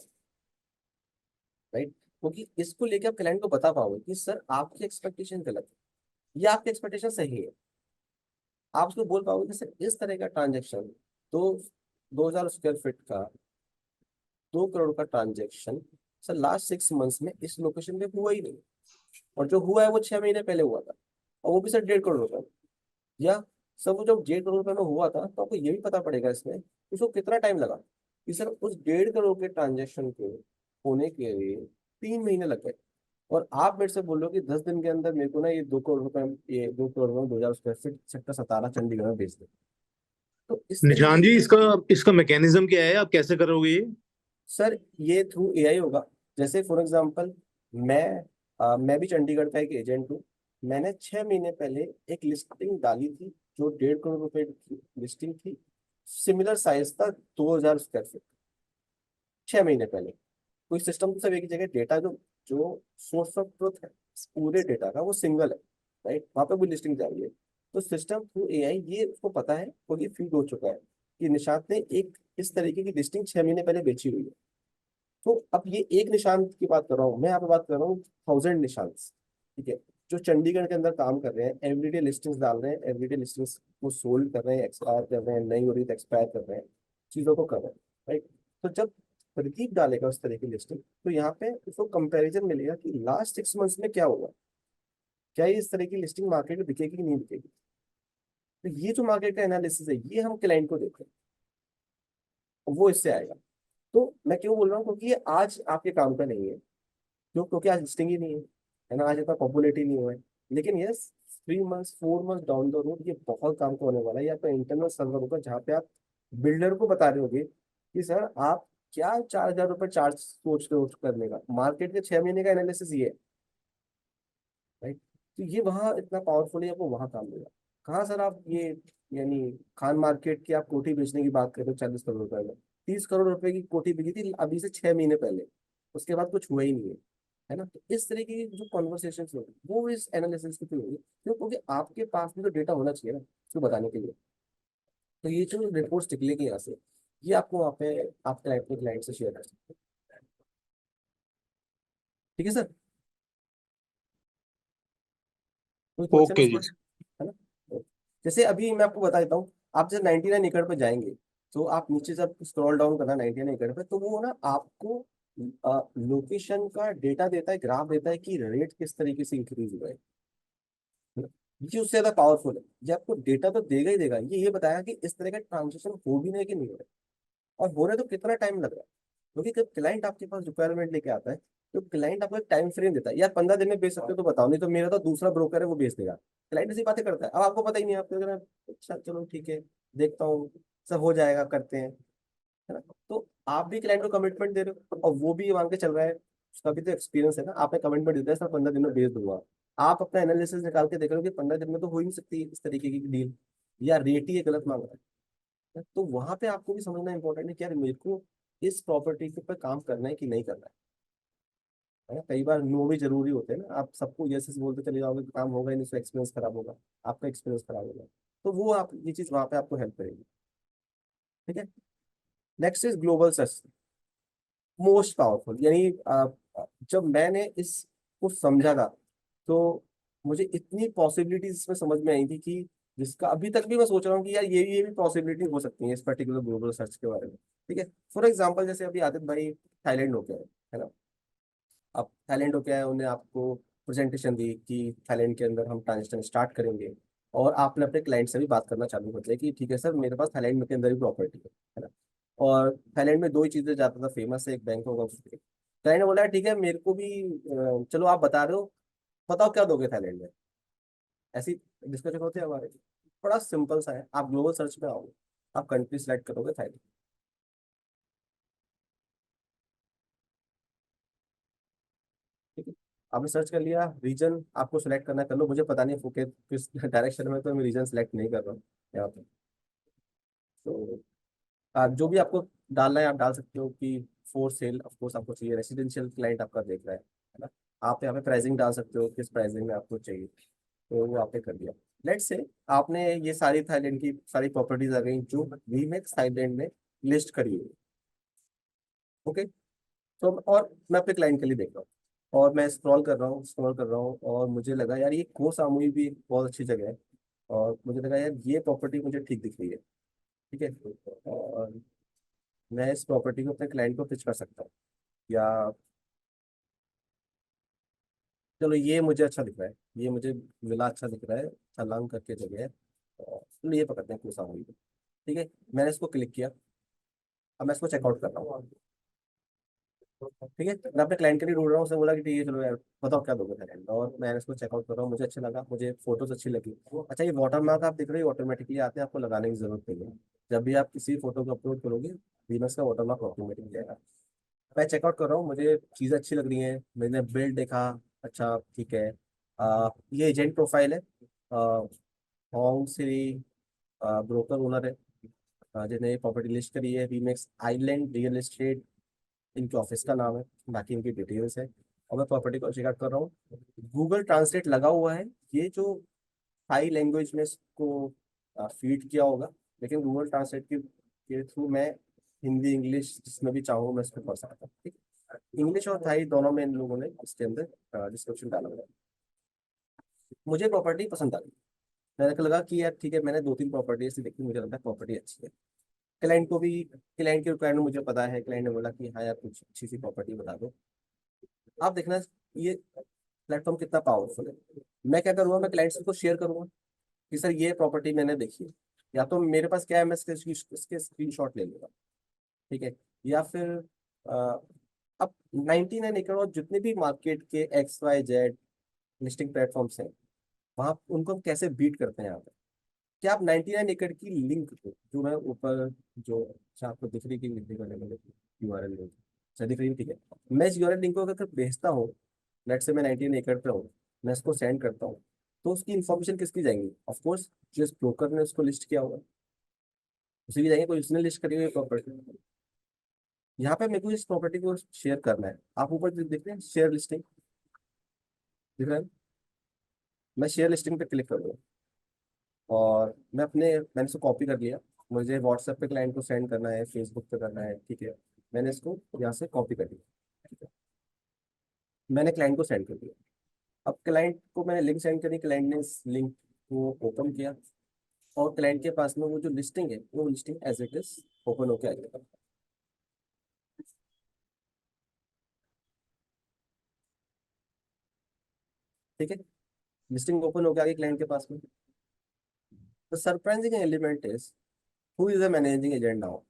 राइट। क्योंकि इसको लेके आप क्लाइंट को बता पाओगे कि सर आपकी एक्सपेक्टेशन गलत है या आपकी एक्सपेक्टेशन सही है। आप उसको बोल पाओगे कि सर इस तरह का ट्रांजेक्शन, दो 2000 स्क्वायर फीट का 2 करोड़ का ट्रांजेक्शन सर लास्ट 6 मंथ्स में इस लोकेशन पे हुआ ही नहीं, और जो हुआ है वो 6 महीने पहले हुआ था, और वो भी सर 1.5 करोड़ रुपए। या सर वो जब 1.5 करोड़ रुपए में हुआ था तो आपको ये भी पता पड़ेगा इसमें कि उसको कितना टाइम लगा, कि सर उस 1.5 करोड़ के ट्रांजेक्शन के होने के लिए 3 महीने लग गए। और आप मेरे से बोल रहे हो कि 10 दिन के अंदर मेरे को ना ये 2 करोड़ रुपए, ये 2 करोड़ में 2000 स्क्वायर फीट सेक्टर 17 चंडीगढ़ में बेच दे। तो इस तरीके निशान की जी, जो, इसका इसका मैकेनिज्म क्या है? आप कैसे करोगे ये? सर ये थ्रू AI होगा। जैसे फॉर एग्जांपल, मैं मैं भी चंडीगढ़ का एक एजेंट हूँ। मैंने 6 महीने पहले एक लिस्टिंग डाली थी जो 1.5 करोड़ रुपए की लिस्टिंग थी, सिमिलर साइज था, 2000 स्क्वायर फीट, 6 महीने पहले। कोई सिस्टम तो सब एक ही जगह, डेटा जो जो सोर्स ऑफ ट्रुथ है इस पूरे डेटा का वो सिंगल है, राइट, वहां पे कोई लिस्टिंग जा रही है। तो सिस्टम थ्रू AI ये उसको पता है, तो ये फीड हो चुका है कि निशांत ने एक इस तरीके की लिस्टिंग 6 महीने पहले बेची हुई है। तो अब ये एक निशान की बात कर रहा हूँ मैं, यहाँ पे बात कर रहा हूँ 1000 निशान, ठीक है, जो चंडीगढ़ के अंदर काम कर रहे हैं, एवरीडे लिस्टिंग्स डाल रहे हैं, एवरीडे लिस्टिंग्स को सोल्ड कर रहे हैं, एक्सपायर कर रहे हैं, नई हो रही तो एक्सपायर कर रहे हैं, चीजों को कर रहे हैं, राइट। तो जब प्रदीप डालेगा उस तरह की लिस्टिंग, तो यहाँ पे उसको कंपैरिजन मिलेगा कि लास्ट 6 मंथ्स में क्या होगा, क्या ये इस तरह की लिस्टिंग मार्केट में बिकेगी कि नहीं बिकेगी। तो ये जो मार्केट का एनालिसिस है ये हम क्लाइंट को देते हैं, वो इससे आएगा। तो मैं क्यों बोल रहा हूँ, क्योंकि ये आज आपके काम का नहीं है, क्यों, क्योंकि आज लिस्टिंग ही नहीं है ना, आज इतना पॉपुलेटिव नहीं हुआ है। लेकिन yes, 3 months 4 months down the road ये बहुत काम का होने वाला है। या तो इंटरनल सर्वर होगा जहाँ पे आप बिल्डर को बता रहे होगे कि सर आप क्या 4,000 रुपये चार्ज सोच रहे हो करने का, मार्केट के 6 महीने का एनालिसिस ये है, राइट। तो ये वहाँ इतना पावरफुल है, आपको वहाँ काम मिलेगा। कहाँ सर आप ये, यानी खान मार्केट की आप कोठी बेचने की बात कर रहे हो 40 करोड़ रुपए में, 30 करोड़ रुपए की कोठी बिकी थी अभी से 6 महीने पहले, उसके बाद कुछ हुआ ही नहीं है ना। तो इस तरीके की जो कॉन्वर्सेशन होगी वो इस एनालिसिस के थ्रू होगी, क्यों, क्योंकि आपके पास भी तो डेटा होना चाहिए ना उसको बताने के लिए। तो ये जो रिपोर्ट्स निकलेगी यहाँ से, ये आपको वहाँ पे आप अपने क्लाइंट से शेयर कर सकते हैं। ठीक है सर, कोई क्वेश्चन ओके इसमें, जी। है ना। जैसे अभी मैं आपको बता देता हूँ, आप जब 99 एकड़ पे जाएंगे, तो आप नीचे जब स्क्रॉल डाउन करना 99 एकड़ पे, तो वो ना आपको लोकेशन का डेटा देता है, ग्राफ देता है कि रेट किस तरीके से इंक्रीज हुआ है। ये उससे ज्यादा पावरफुल है, ये आपको डेटा तो देगा ही देगा, ये बताया कि इस तरह का ट्रांजेक्शन हो भी नहीं कि नहीं हो रहा है, और हो रहे तो कितना टाइम लग रहा है। क्योंकि जब क्लाइंट आपके पास रिक्वायरमेंट लेके आता है, तो क्लाइंट आपको एक टाइम फ्रेम देता है, यार 15 दिन में बेच सकते हो तो बताओ, नहीं तो मेरा तो दूसरा ब्रोकर है वो बेच देगा। क्लाइंट ऐसी बातें करता है, अब आपको पता ही नहीं है, आपको लग रहा है अच्छा चलो ठीक है, देखता हूँ, सब हो जाएगा, करते हैं, है ना। तो आप भी क्लाइंट को कमिटमेंट दे रहे हो और वो भी मान के चल रहा है, उसका भी तो एक्सपीरियंस है ना। आपने कमिटमेंट दिया है सर 15 दिन में बेच दूंगा, आप अपना एनालिसिस निकाल के देख रहे हो कि 15 दिन में तो हो ही नहीं सकती इस तरीके की डील, या रेट ही ये गलत मांग रहा है। तो वहां पे आपको भी समझना इंपॉर्टेंट है कि यार मेरे को इस प्रॉपर्टी के ऊपर काम करना है कि नहीं करना है ना। कई बार नो भी जरूरी होते हैं ना, आप सबको यस यस बोलते चले जाओगे तो काम होगा ही नहीं, उसका एक्सपीरियंस खराब होगा, आपका एक्सपीरियंस खराब होगा। तो वो आप ये चीज वहां पे आपको हेल्प करेगी। ठीक है। Next is global search, most powerful. यानी जब मैंने इसको समझा था तो मुझे इतनी पॉसिबिलिटीज इसमें समझ में आई थी कि जिसका अभी तक भी मैं सोच रहा हूँ कि यार ये भी पॉसिबिलिटी हो सकती है इस पर्टिकुलर ग्लोबल सर्च के बारे में। ठीक है, फॉर एग्जाम्पल जैसे अभी आदित्य भाई थाईलैंड होके आए, है ना। अब थाईलैंड होके आए, उन्हें आपको प्रेजेंटेशन दी कि थाईलैंड के अंदर हम ट्रांजेक्शन स्टार्ट करेंगे, और आपने अपने क्लाइंट से भी बात करना चालू कर दिया कि ठीक है सर, मेरे पास थाईलैंड के अंदर भी प्रॉपर्टी है ना। और थाईलैंड में दो ही चीजें ज्यादा फेमस है, एक बैंक होगा उसके। क्लाइंट ने बोला ठीक है मेरे को भी चलो आप बता रहे हो, बताओ क्या दोगे थाईलैंड में। ऐसी डिस्कशन होते हैं हमारे। बड़ा सिंपल सा है, आप ग्लोबल सर्च पे आओगे, आप कंट्री सेलेक्ट करोगे थाईलैंड। ठीक है, आपने सर्च कर लिया, रीजन आपको सिलेक्ट करना कर लो, मुझे पता नहीं फुके किस डायरेक्शन में, तो मैं रीजन सेलेक्ट नहीं कर रहा हूँ यहाँ पे। तो जो भी आपको डालना है आप डाल सकते हो कि फॉर सेल, ऑफ कोर्स आपको चाहिए, रेसिडेंशियल क्लाइंट आपका देख रहा है ना। आप यहाँ पे प्राइसिंग डाल सकते हो, किस प्राइसिंग में आपको चाहिए, तो वो आपने कर दिया। लेट्स से आपने ये सारी थाईलैंड की सारी प्रॉपर्टीज आ गई जो वीमेक्स थाईलैंड में लिस्ट करी हुई। ओके, तो और मैं अपने क्लाइंट के लिए देख रहा हूँ, और मैं स्क्रॉल कर रहा हूँ, और मुझे लगा यार ये को सामूही भी एक बहुत अच्छी जगह है, और मुझे लगा यार ये प्रॉपर्टी मुझे ठीक दिख रही है। ठीक है, और मैं इस प्रॉपर्टी को अपने क्लाइंट को पिच कर सकता हूँ, या चलो ये मुझे अच्छा दिख रहा है, ये मुझे विला अच्छा दिख रहा है, छलांग करके जगह है, और चलो ये पकड़ते हैं को सामूही। ठीक है, मैंने इसको क्लिक किया, अब मैं इसको चेकआउट कर रहा हूँ। ठीक है, मैं अपने क्लाइंट के लिए ढूंढ रहा हूँ, उसने बोला कि ठीक है चलो यार बताओ क्या दोगे थाईलैंड, और मैंने इसको चेकआउट कर रहा हूँ, मुझे अच्छा लगा, मुझे फोटोज अच्छी लगी। अच्छा, ये वाटरमार्क आप देख रहे हो ऑटोमेटिकली आते हैं, आपको लगाने की जरूरत नहीं है। जब भी आप किसी फोटो को अपलोड करोगे, वीनस का वाटरमार्क ऑटोमेटिकली आएगा। मैं चेकआउट कर रहा हूँ, मुझे चीज़ें अच्छी लग रही हैं, मैंने बिल्ड देखा, अच्छा ठीक है। ये एजेंट प्रोफाइल है, होंग श्री ब्रोकर ओनर है, जिन्हें ये प्रॉपर्टी लिस्ट करी है, वीमेक्स आइलैंड रियल एस्टेट इनके ऑफिस का नाम है, बाकी इनकी डिटेल्स है। और मैं प्रॉपर्टी को चेकआउट कर रहा हूँ, गूगल ट्रांसलेट लगा हुआ है, ये जो थाई लैंग्वेज में इसको फीड किया होगा, लेकिन गूगल ट्रांसलेट के थ्रू मैं हिंदी इंग्लिश जिसमें भी चाहूँ मैं इसको पढ़ सकता हूँ। ठीक, इंग्लिश और थाई दोनों में इन लोगों ने इसके अंदर डिस्क्रिप्शन डाला हुआ है। मुझे प्रॉपर्टी पसंद आ गई, मैंने को लगा कि यार ठीक है, मैंने दो तीन प्रॉपर्टी ऐसी देखी, मुझे लगता है प्रॉपर्टी अच्छी है। क्लाइंट को भी, क्लाइंट के रिक्वायरमेंट मुझे पता है, क्लाइंट ने बोला कि हाँ यार कुछ अच्छी सी प्रॉपर्टी बता दो। आप देखना ये प्लेटफॉर्म कितना पावरफुल है। मैं क्या करूँगा, मैं क्लाइंट को शेयर करूंगा कि सर ये प्रॉपर्टी मैंने देखी है, या तो मेरे पास क्या है, मैं इसके स्क्रीनशॉट ले लूंगा। ठीक है, या फिर अ, अब 99 एकड़ और जितने भी मार्केट के XYZ लिस्टिंग प्लेटफॉर्म्स हैं, वहाँ उनको हम कैसे बीट करते हैं यहाँ पे। क्या आप 99 एकड़ की लिंक को, जो मैं ऊपर जो, अच्छा आपको दिख रही कि लिंक करने में URL लिंक, अच्छा दिख रही है, ठीक है। मैं इस URL लिंक को अगर भेजता हूँ, लेट से मैं 99 एकड़ पे हूँ, मैं इसको सेंड करता हूँ, तो उसकी इन्फॉर्मेशन किसकी जाएंगी, ऑफकोर्स जिस ब्रोकर ने उसको लिस्ट किया होगा उसी की जाएंगे, कोई उसने लिस्ट करी हुई प्रॉपर्टी। यहाँ पे मेरे को इस प्रॉपर्टी को शेयर करना है, आप ऊपर देखते हैं शेयर लिस्टिंग दिख रहा है, मैं शेयर लिस्टिंग पे क्लिक करूँगा, और मैंने इसको कॉपी कर लिया, मुझे व्हाट्सएप पे क्लाइंट को सेंड करना है, फेसबुक पे करना है, ठीक है। मैंने इसको यहाँ से कॉपी कर लिया, ठीक है, मैंने क्लाइंट को सेंड कर दिया। अब क्लाइंट को मैंने लिंक सेंड करी, क्लाइंट ने इस लिंक को ओपन किया, और क्लाइंट के पास में वो जो लिस्टिंग है, वो listing as it is open होके आ जाएगा। ठीक है, लिस्टिंग ओपन होके आ गई क्लाइंट के पास में। The surprising element is who is the managing agent now.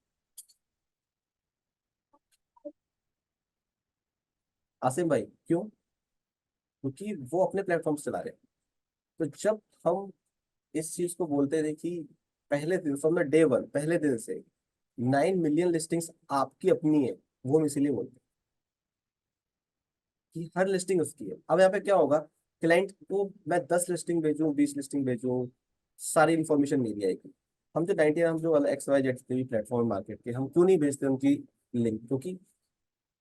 Asim भाई, क्यों? क्योंकि वो अपने प्लेटफॉर्म चला रहे हैं। तो जब हम इस चीज को बोलते थे कि पहले दिन फ्रॉम द डे वन, पहले दिन से 9 मिलियन लिस्टिंग्स आपकी अपनी है, वो हम इसीलिए बोलते हैं कि हर लिस्टिंग उसकी है। अब यहाँ पे क्या होगा, क्लाइंट को मैं 10 लिस्टिंग भेजूँ, 20 लिस्टिंग भेजूँ, सारी इन्फॉर्मेशन मेरी आएगी। हम जो 90, हम जो XYZ जितने भी प्लेटफॉर्म मार्केट के, हम क्यों नहीं भेजते उनकी लिंक? क्योंकि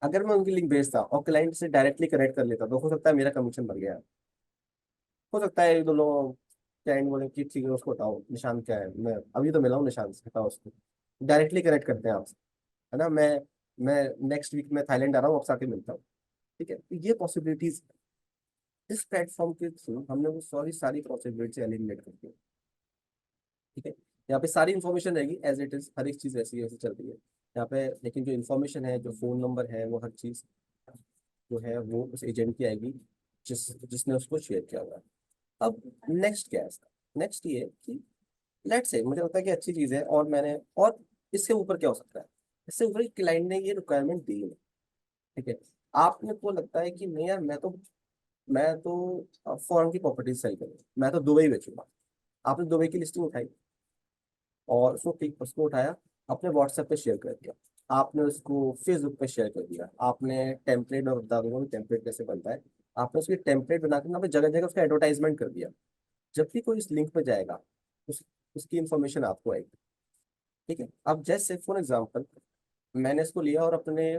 अगर मैं उनकी लिंक भेजता और क्लाइंट से डायरेक्टली कनेक्ट कर लेता, तो हो सकता है मेरा कमीशन बढ़ गया, हो सकता है एक दो लोग क्लाइंट बोले कि ठीक है उसको हटाओ, निशान क्या है, मैं अभी तो मिला हूँ निशान से, हटाओ उसको। डायरेक्टली कनेक्ट करते हैं आपसे, है ना, मैं नेक्स्ट वीक में थाईलैंड आ रहा हूँ, आपसे आके मिलता हूँ। ठीक है, तो ये पॉसिबिलिटीज इस प्लेटफॉर्म के थ्रू हमने वो सारी सारी पॉसिबिलिटी एलिमिनेट कर दी। ठीक है, यहाँ पे सारी इन्फॉर्मेशन रहेगी एज इट इज, हर एक चीज ऐसी ऐसी चल रही है यहाँ पे, लेकिन जो इन्फॉर्मेशन है, जो फोन नंबर है, वो हर चीज जो है वो उस एजेंट की आएगी जिसने उसको शेयर किया हुआ है। अब नेक्स्ट क्या है इसका? नेक्स्ट ये है कि लेट्स से मुझे लगता है कि अच्छी चीज है, और मैंने और इससे ऊपर क्या हो सकता है, इससे ऊपर क्लाइंट ने ये रिक्वायरमेंट दी है। ठीक है, आपने को लगता है कि नहीं यार, मैं तो फॉरेन की प्रॉपर्टी सेल करूँ, मैं तो दुबई बेचूंगा। आपने दुबई की लिस्टिंग उठाई और उसको उठाया, अपने व्हाट्सएप पे शेयर कर दिया, आपने उसको फेसबुक पे शेयर कर दिया, आपने टेम्पलेट, और बता दूंगा कि टेम्पलेट कैसे बनता है, आपने उसकी टेम्पलेट बना के वहाँ पे जगह जगह उसका एडवर्टाइजमेंट कर दिया। जब भी कोई इस लिंक पे जाएगा, उसकी इंफॉर्मेशन आपको आएगी। ठीक है, अब जैसे फॉर एग्जाम्पल मैंने इसको लिया और अपने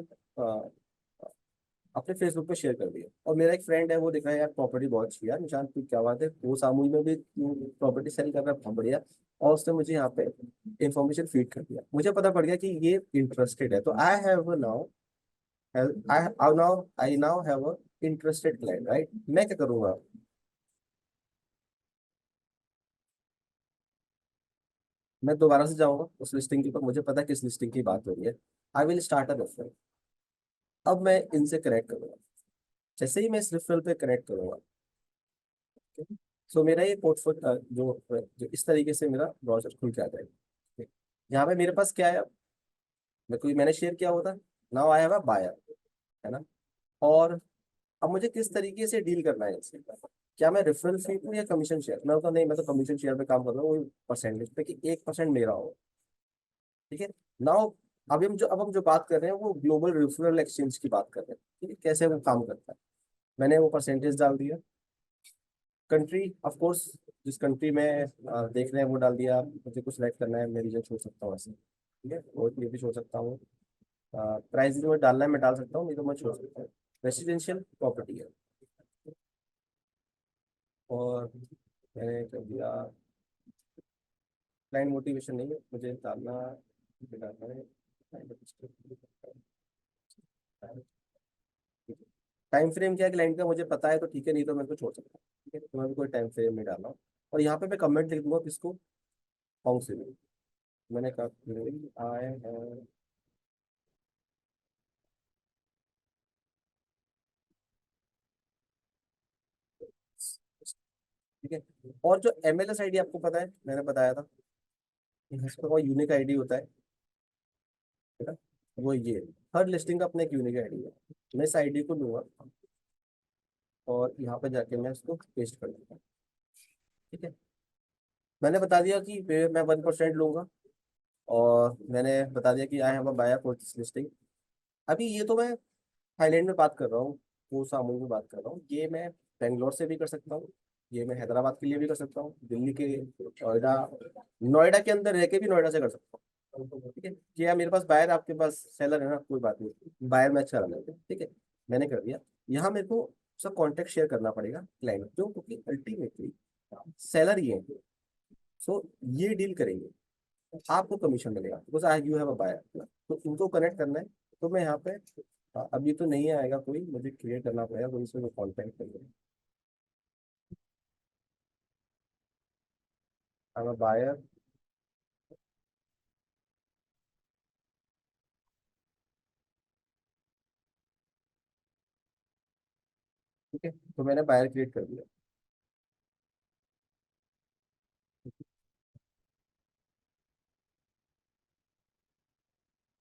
फेसबुक पे शेयर कर दिया, और मेरा एक फ्रेंड है, वो दिख रहा है यार प्रॉपर्टी बहुत अच्छी है यार निशांत, तू क्या बात है, वो सामूही में भी प्रॉपर्टी सेल कर रहा है, बहुत बढ़िया। और उसने मुझे यहाँ पे इंफॉर्मेशन फीड कर दिया, मुझे पता पड़ गया कि ये इंटरेस्टेड है, तो I now have a interested client, right? मैं क्या करूंगा? मैं दोबारा से जाऊंगा उस लिस्टिंग के ऊपर, मुझे पता है किस लिस्टिंग की बात हो रही है। I will start a referral. अब मैं इनसे कनेक्ट करूंगा, जैसे ही मैं इस रेफरल पे कनेक्ट करूंगा, सो मेरा ये पोर्टफोलियो जो इस तरीके से मेरा ब्राउजर खुल के आ जाएगा। ठीक। यहाँ पे मेरे पास क्या है? मैंने शेयर किया होता, now I have a buyer, है ना? और अब मुझे किस तरीके से डील करना है इससे? क्या मैं रेफरल फी दूं या कमीशन शेयर? मैं तो नहीं, मैं तो कमीशन शेयर पे काम कर रहा हूँ, वही परसेंटेज पे कि 1% मेरा हो। ठीक है, नाउ अब हम जो बात कर रहे हैं वो ग्लोबल रेफरल एक्सचेंज की बात कर रहे हैं। ठीक है, कैसे वो काम करता है? मैंने वो परसेंटेज डाल दिया, कंट्री ऑफ कोर्स, जिस कंट्री में देख रहे हैं वो डाल दिया, मुझे कुछ सिलेक्ट करना है, मैं रीजन छोड़ सकता हूँ ऐसे। ठीक है, और ये भी छोड़ सकता हूँ, प्राइस जो डालना है मैं डाल सकता हूँ, नहीं तो मैं छोड़ सकता हूँ। रेसिडेंशियल प्रॉपर्टी है, और मैंने कर दिया क्लाइंट मोटिवेशन, नहीं है मुझे डालना है टाइम फ्रेम क्या है क्लाइंट का, मुझे पता है तो ठीक है, नहीं तो मैं तो छोड़ सकता हूँ। ठीक है, तो मैं भी कोई टाइम फ्रेम नहीं डाल रहा हूँ। और यहाँ पे मैं कमेंट लिख दूंगा किसको, हाउ से। मैंने कहा आए हैं, ठीक है। और जो MLS आईडी आपको पता है, मैंने बताया था, इसका कोई यूनिक आईडी होता है, है ना? वो ये हर लिस्टिंग का अपना एक यूनिक आईडी है। मैं इस आईडी को लूंगा और यहाँ पे जाके मैं इसको पेस्ट कर दूंगा। ठीक है, मैंने बता दिया कि मैं 1% लूंगा, और मैंने बता दिया कि I have a buyer for this listing. अभी ये तो मैं थाईलैंड में बात कर रहा हूँ, वो सामूहिक में बात कर रहा हूँ, ये मैं बेंगलोर से भी कर सकता हूँ, ये मैं हैदराबाद के लिए भी कर सकता हूँ, दिल्ली के, नोएडा, नोएडा के अंदर रह के भी नोएडा से कर सकता हूँ। ठीक है, कि यार मेरे पास बायर, आपके पास सेलर है ना, कोई बात नहीं, बायर मैच करा लेते हैं। ठीक है, मैंने कर दिया। यहाँ मेरे को सब कॉन्टेक्ट शेयर करना पड़ेगा क्लाइंट जो, क्योंकि अल्टीमेटली सेलर ये है, सो ये डील करेंगे, आपको कमीशन मिलेगा because I you have a buyer. तो उनको कनेक्ट करना है, तो मैं यहाँ पे अभी तो नहीं आएगा कोई, मुझे क्रिएट करना पड़ेगा कोई से कॉन्टेक्ट करेंगे। I am a buyer. ठीक है, तो मैंने बायर क्रिएट कर दिया,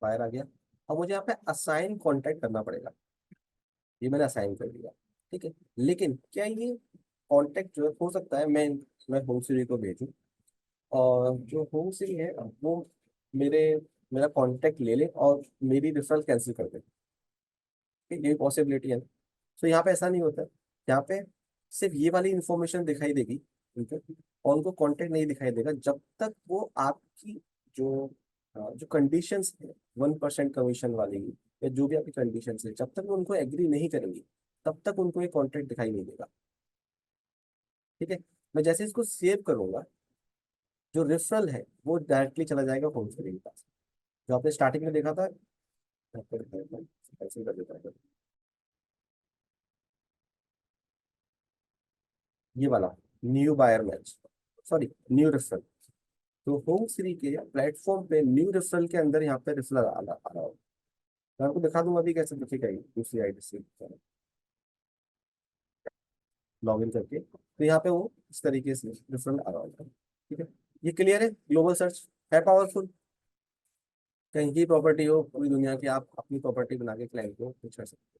बायर आ गया। अब मुझे यहाँ पे असाइन कॉन्टेक्ट करना पड़ेगा, ये मैंने असाइन कर दिया। ठीक है, लेकिन क्या ये कॉन्टेक्ट जो है, हो सकता है मैं होम सीरी को भेजूँ, और जो होम सीरी है वो मेरे मेरा कॉन्टेक्ट ले ले और मेरी रेफरल कैंसिल कर दे। ठीक, ये पॉसिबिलिटी है। तो यहाँ पे ऐसा नहीं होता, यहाँ पे सिर्फ ये वाली इंफॉर्मेशन दिखाई देगी उनको, और उनको कंटेंट नहीं दिखाई देगा जब तक वो आपकी जो जो कंडीशंस है, 1% कमीशन वाली, या जो भी आपकी कंडीशंस है, जब तक वो उनको एग्री नहीं करेंगी, तब तक उनको ये कॉन्टेंट दिखाई नहीं देगा। ठीक है, मैं जैसे इसको सेव करूंगा, जो रेफरल है वो डायरेक्टली चला जाएगा होम सेलिंग के पास, जो आपने स्टार्टिंग में देखा था, कैंसिल कर देता हूँ। ये वाला new buyer match, sorry new referral. तो होम श्री के प्लेटफॉर्म पे न्यू रेफरल के अंदर यहाँ पे रेफरल आ रहा हो। मैं आपको दिखा दूंगा अभी कैसे दिखेगा ये दूसरी आईडी से लॉग इन करके। तो यहाँ पे वो इस तरीके से रेफरल आ रहा होगा। ठीक है, ये क्लियर है। ग्लोबल सर्च है पावरफुल। कहीं की प्रॉपर्टी हो पूरी दुनिया की, आप अपनी प्रॉपर्टी बना के क्लाइंट को pitch कर सकते हो।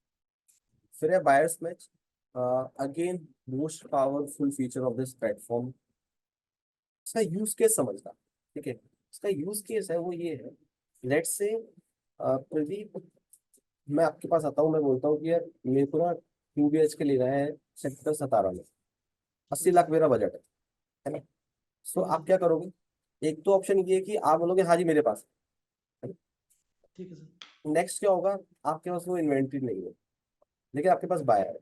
फिर है buyers match. Again most powerful feature of this platform, इसका यूज केस समझना। ठीक है, इसका यूज केस है वो ये है, लेट्स से प्रदीप, मैं आपके पास आता हूँ, मैं बोलता हूँ कि यार मेरे को ना 2 BHK लेना है सेक्टर 17 में, 80 लाख मेरा बजट है ना। सो आप क्या करोगे? एक तो ऑप्शन ये है कि आप बोलोगे हाँ जी मेरे पास है। ठीक है सर। नेक्स्ट क्या होगा? आपके पास वो इन्वेंट्री नहीं है लेकिन आपके पास बायर है,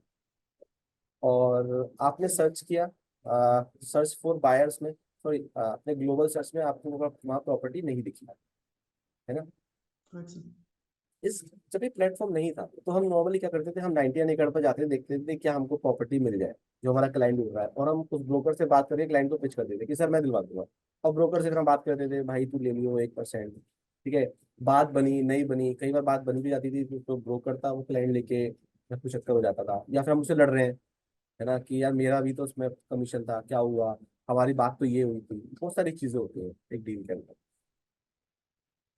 और आपने सर्च किया, सर्च फॉर बायर्स में, सॉरी अपने ग्लोबल सर्च में आपको वहाँ प्रॉपर्टी नहीं दिखी है ना। Correct sir. इस जब ये प्लेटफॉर्म नहीं था तो हम नॉर्मली क्या करते थे, हम 99 एकड़ पर जाते थे, देखते थे क्या हमको प्रॉपर्टी मिल जाए जो हमारा क्लाइंट ढूंढ रहा है, और हम उस ब्रोकर से बात करके क्लाइंट को पिच कर देते कि सर मैं दिलवा दूंगा। और ब्रोकर से फिर हम बात करते थे भाई तू ले लियो 1%। ठीक है, बात बनी नहीं बनी, कई बार बात बनी भी जाती थी तो ब्रोकर था वो क्लाइंट लेके या कुछ चक्कर हो जाता था, या फिर हम उससे लड़ रहे हैं है ना कि यार मेरा भी तो उसमें कमीशन था, क्या हुआ, हमारी बात तो ये हुई थी। बहुत सारी चीजें होती हैं एक डील के अंदर।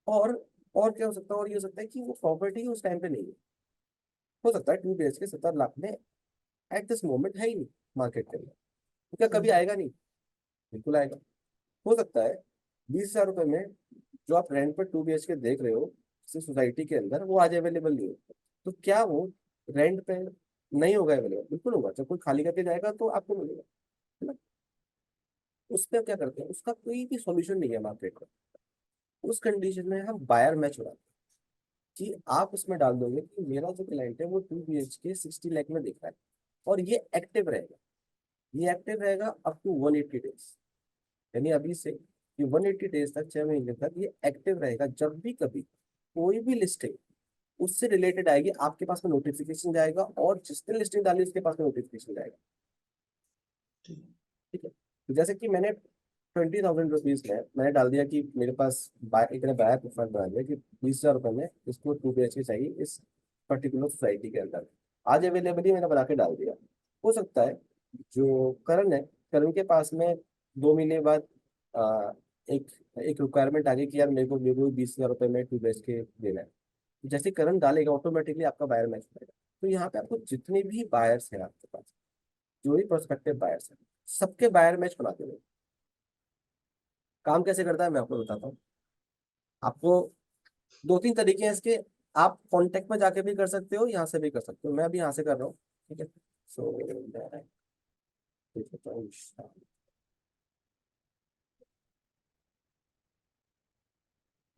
और और क्या हो सकता है? और ये हो सकता है कि वो प्रॉपर्टी उस टाइम पे नहीं है। हो सकता है 2 BHK 70 लाख में एट दिस मोमेंट है ही नहीं मार्केट के अंदर, तो क्या कभी आएगा नहीं? बिल्कुल आएगा। हो सकता है 20,000 रुपये में जो आप रेंट पर 2 BHK देख रहे हो किसी सोसाइटी के अंदर, वो आज अवेलेबल नहीं हो। तो क्या वो रेंट पे नहीं होगा अवेलेबल? बिल्कुल होगा। जब कोई खाली करके जाएगा तो आपको मिलेगा, है ना। उस पर क्या करते हैं, उसका कोई भी सॉल्यूशन नहीं है मार्केट में। उस कंडीशन में हम बायर मैच उड़ाते हैं कि आप उसमें डाल दोगे कि मेरा जो क्लाइंट है वो 2 BHK 60 लाख में देख रहा है, और ये एक्टिव रहेगा। ये एक्टिव रहेगा अप टू 180 डेज, यानी अभी से ये 180 डेज तक, 6 महीने तक ये एक्टिव रहेगा। जब भी कभी कोई भी लिस्टिंग उससे रिलेटेड आएगी आपके पास में नोटिफिकेशन जाएगा, और जिसने लिस्टिंग डाली उसके पास में नोटिफिकेशन जाएगा। ठीक है। ठीक है, तो जैसे कि मैंने 20,000 रुपीज में मैंने डाल दिया कि मेरे पास एक ने बायर प्रोफाइल बना दिया कि 20,000 रुपये में इसको 2 BHK चाहिए इस पर्टिकुलर सोसाइटी के अंदर, आज अवेलेबल ही मैंने बना के डाल दिया। हो सकता है जो करण है, करण के पास में 2 महीने बाद आ, एक एक रिक्वायरमेंट आ गई कि यार मेरे को 20,000 रुपये में 2 BHK देना है। जैसे करण डालेगा ऑटोमेटिकली आपका बायर मैच करेगा। तो यहाँ पे आपको जितने भी बायर्स हैं आपके पास, जो भी प्रोस्पेक्टिव बायर्स हैं, सबके बायर मैच बना देंगे। काम कैसे करता है मैं आपको बताता हूँ। आपको 2-3 तरीके हैं इसके। आप कांटेक्ट में जाके भी कर सकते हो, यहाँ से भी कर सकते हो, मैं अभी यहाँ से कर रहा हूँ। ठीक है, सो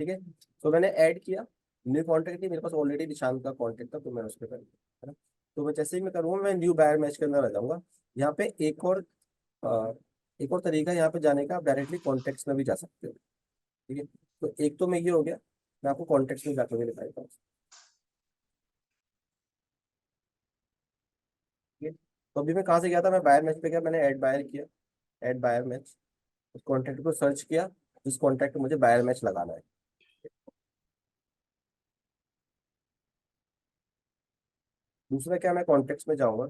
ठीक है, तो मैंने ऐड किया, न्यू कॉन्टैक्ट नहीं, मेरे पास ऑलरेडी निशान का कॉन्टैक्ट था तो मैं उस पर कर दिया, है ना। तो मैं जैसे ही मैं करूँगा मैं न्यू बायर मैच के अंदर आ जाऊंगा। यहाँ पे अ, एक और तरीका है यहाँ पे जाने का, आप डायरेक्टली कॉन्टेक्ट्स में भी जा सकते हो। ठीक है, तो एक तो मैं ये हो गया, मैं आपको कॉन्टेक्ट्स में जाकर भी दिखाता हूँ। ठीक है, तो अभी मैं कहाँ से गया था, मैं बायर मैच पे गया, मैंने ऐड बायर किया, ऐड बायर मैच, उस कॉन्टैक्ट को सर्च किया जिस कॉन्टैक्ट को मुझे बायर मैच लगाना है। दूसरा क्या, मैं कॉन्टेक्ट्स में जाऊंगा,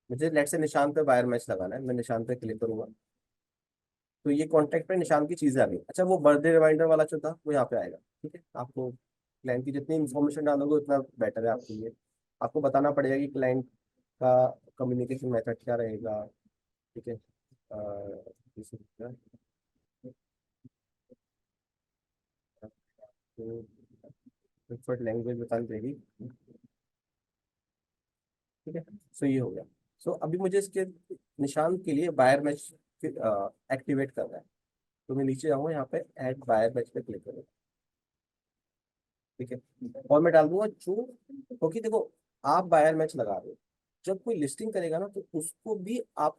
मुझे लेट से निशान पे बायर मैच लगाना है, मैं निशान पे क्लिक करूंगा तो ये कॉन्टैक्ट पे निशान की चीजें आ गई। अच्छा, वो बर्थडे रिमाइंडर वाला जो था वो यहाँ पे आएगा। ठीक है, आपको क्लाइंट की जितनी इन्फॉर्मेशन डालोगे उतना बेटर है आपके लिए। आपको बताना पड़ेगा कि क्लाइंट का कम्युनिकेशन मेथड क्या रहेगा। ठीक है, जैसे क्या, तो प्रेफर्ड लैंग्वेज बतानी पड़ेगी। ठीक है, सो ये हो गया। सो अभी मुझे इसके निशान के लिए बायर मैच एक्टिवेट करना है, तो मैं नीचे जाऊंगा, यहाँ पे ऐड बायर मैच पे क्लिक करूंगा। ठीक है, और मैं डाल दूंगा जो, क्योंकि देखो आप बायर मैच लगा रहे हो, जब कोई लिस्टिंग करेगा ना तो उसको भी आप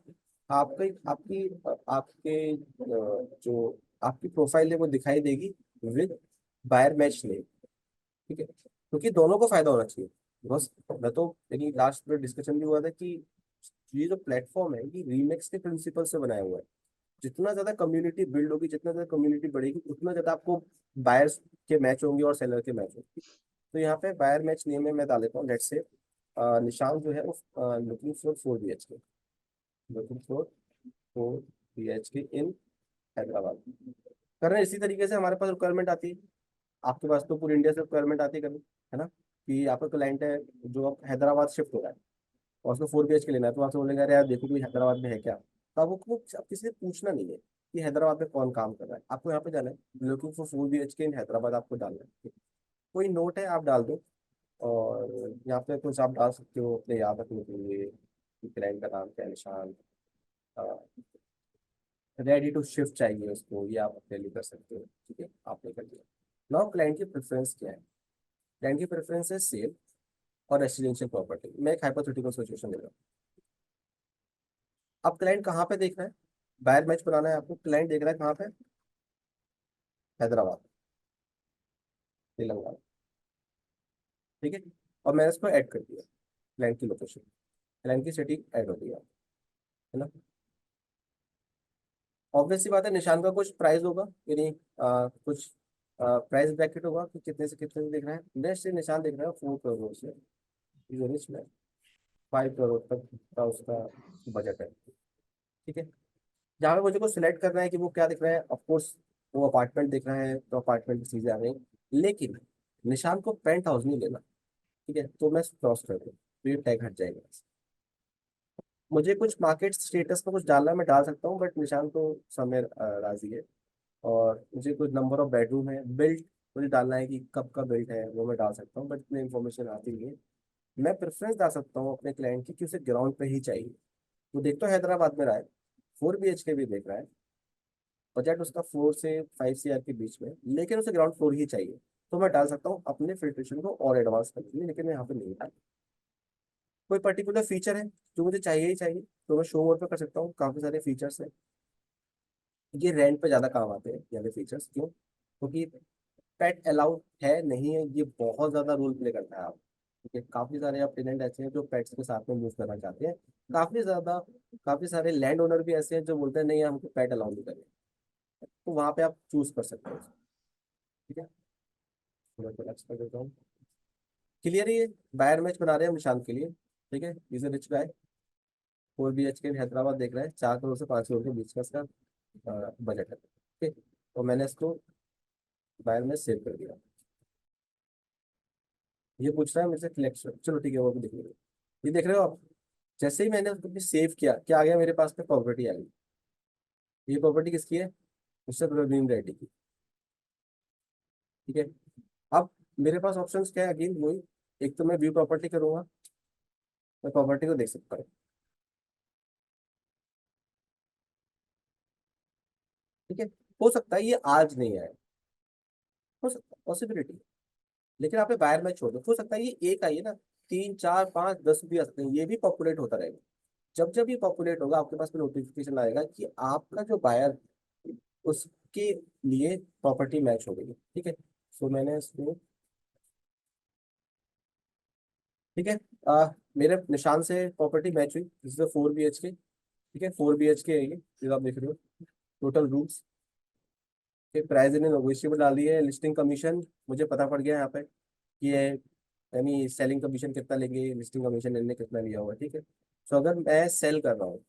आपके आपकी आपके जो आपकी प्रोफाइल है वो दिखाई देगी विद बायर मैच नेम। ठीक है, क्योंकि दोनों को फायदा होना चाहिए। बस मैं तो यानी लास्ट में डिस्कशन भी हुआ था कि ये जो प्लेटफॉर्म है ये रीमेक्स के प्रिंसिपल से बनाया हुआ है। जितना ज्यादा कम्युनिटी बिल्ड होगी, जितना ज्यादा कम्युनिटी बढ़ेगी, उतना ज्यादा आपको बायर्स के मैच होंगे और सेलर के मैच होंगे। तो यहाँ पे बायर मैच नेम में मैं डाल देता हूँ, लेट्स से निशान जो है वो looking for 4 BHK, looking for 4 BHK इन हैदराबाद। कर रहे हैं इसी तरीके से हमारे पास रिक्वायरमेंट आती है। आपके पास तो पूरी इंडिया से रिक्वायरमेंट आती है कभी, है ना, कि आपका क्लाइंट है जो अब हैदराबाद शिफ्ट हो रहा है और उसको 4 BHK लेना है, तो आपसे बोलेंगे अरे यार देखो कोई हैदराबाद में है क्या। तो आपको अब किसी से पूछना नहीं है कि हैदराबाद में कौन काम कर रहा है, आपको यहाँ पे जाना है लुकिंग फॉर 4 BHK इन हैदराबाद, आपको डालना है। कोई नोट है आप डाल दो, और यहाँ पे कुछ आप डाल सकते हो अपने याद रखने के लिए कि क्लाइंट का नाम क्या है, निशान, रेडी टू शिफ्ट चाहिए उसको, ये आप अपने लिए कर सकते हो। ठीक है, आपने कर दिया। नाउ क्लाइंट की प्रेफरेंस क्या है? क्लाइंट की प्रेफरेंस है सेल और रेसिडेंशियल प्रॉपर्टी। मैं एक हाइपोथेटिकल सिचुएशन दे रहा हूँ। अब क्लाइंट कहाँ पे देख रहा है? बायर मैच बनाना है आपको, क्लाइंट देख रहा है कहाँ पे? हैदराबाद, तेलंगाना। ठीक है, और मैंने इसको ऐड कर दिया, क्लाइंट की लोकेशन, क्लाइंट की सिटी ऐड हो गई है ना। ऑब्वियस सी बात है, निशान का कुछ प्राइस होगा, यानी कुछ प्राइस ब्रैकेट होगा कि कितने से कितने में देख रहे हैं। नेक्स्ट से निशान देख रहा है 4 करोड़ से, रिच में 5 करोड़ तक का उसका बजट है। ठीक है, जहाँ पे मुझे को सिलेक्ट करना है कि वो क्या दिख रहा है, ऑफकोर्स वो अपार्टमेंट दिख रहा है तो अपार्टमेंट की चीजें आ गई, लेकिन निशान को पेंट हाउस नहीं लेना। ठीक है, तो मैं क्रॉस कर दूँ तो ये टैग हट जाएगा। मुझे कुछ मार्केट स्टेटस का कुछ डालना है, मैं डाल सकता हूँ, बट निशान तो समय राजी है। और मुझे कुछ नंबर ऑफ बेडरूम है, बिल्ट मुझे डालना है कि कब का बिल्ट है, वो मैं डाल सकता हूँ, बट इतनी इन्फॉर्मेशन आती नहीं है। मैं प्रेफरेंस डाल सकता हूँ अपने क्लाइंट की कि उसे ग्राउंड पे ही चाहिए। वो देख तो हैदराबाद में रहा है, 4 BHK भी देख रहा है, बजट उसका 4 से 5 CR के बीच में, लेकिन उसे ग्राउंड फ्लोर ही चाहिए। तो मैं डाल सकता हूँ अपने फिल्ट्रेशन को और एडवांस करने के लिए, लेकिन मैं यहाँ पे नहीं डाल। कोई पर्टिकुलर फीचर है जो मुझे चाहिए ही चाहिए, तो मैं शो मोर पे कर सकता हूँ, काफी सारे फीचर्स हैं। ये रेंट पे ज्यादा काम आते हैं ये वाले फीचर्स, क्यों? क्योंकि पेट अलाउड है नहीं है, ये बहुत ज्यादा रोल प्ले करता है। आप ठीक है, काफी सारे आप टेनेंट ऐसे हैं जो पेट्स के साथ में मूव करना चाहते हैं, काफी ज्यादा। काफी सारे लैंड ओनर भी ऐसे हैं जो बोलते हैं नहीं हमको पेट अलाउ नहीं करें, तो वहां पे आप चूज कर सकते हो। ठीक है, तो मैं relax कर देता हूँ। क्लियर, ये बायर मैच बना रहे हैं हम निशांत के लिए। ठीक है, is rich guy, 4 BHK Hyderabad देख रहा है, 4 करोड़ से 5 करोड़ के बीच का इसका बजट है। ठीक है, तो मैंने इसको बायर में सेव कर दिया। ये पूछ रहा है मेरे से कलेक्शन, चलो ठीक है वो भी देख लीजिए। ये देख रहे हो आप, जैसे ही मैंने उसको सेव किया, क्या आ गया मेरे पास में? प्रॉपर्टी आ गई। ये प्रॉपर्टी किसकी है? उससे प्रवीण रेड्डी की। ठीक है, अब मेरे पास ऑप्शंस क्या है? अगेन वही, एक तो मैं व्यू प्रॉपर्टी करूंगा, मैं प्रॉपर्टी को देख सकता हूँ। ठीक है, हो सकता है ये आज नहीं आए, हो सकता है, पॉसिबिलिटी। लेकिन आप बायर में छोड़ दो, हो सकता है ये एक आई है ना, 3 4 5 10 भी आ सकते हैं, ये भी पॉपुलेट होता रहेगा। जब जब ये पॉपुलेट होगा आपके पास में नोटिफिकेशन आएगा कि आपका जो बायर उसके लिए प्रॉपर्टी मैच हो गई है। ठीक है, सो मैंने इसको, ठीक है, मेरे निशान से प्रॉपर्टी मैच हुई, जिससे 4 BHK। ठीक है, 4 BHK है ये जो आप देख रहे हो। टोटल रूम्स के प्राइस इन्हें नेगोशिएबल डाल दिए है। लिस्टिंग कमीशन मुझे पता पड़ गया यहाँ पे कि ये, यानी सेलिंग कमीशन कितना लेंगे, लिस्टिंग कमीशन इन्होंने कितना लिया हुआ है। ठीक है, तो अगर मैं सेल कर रहा हूँ,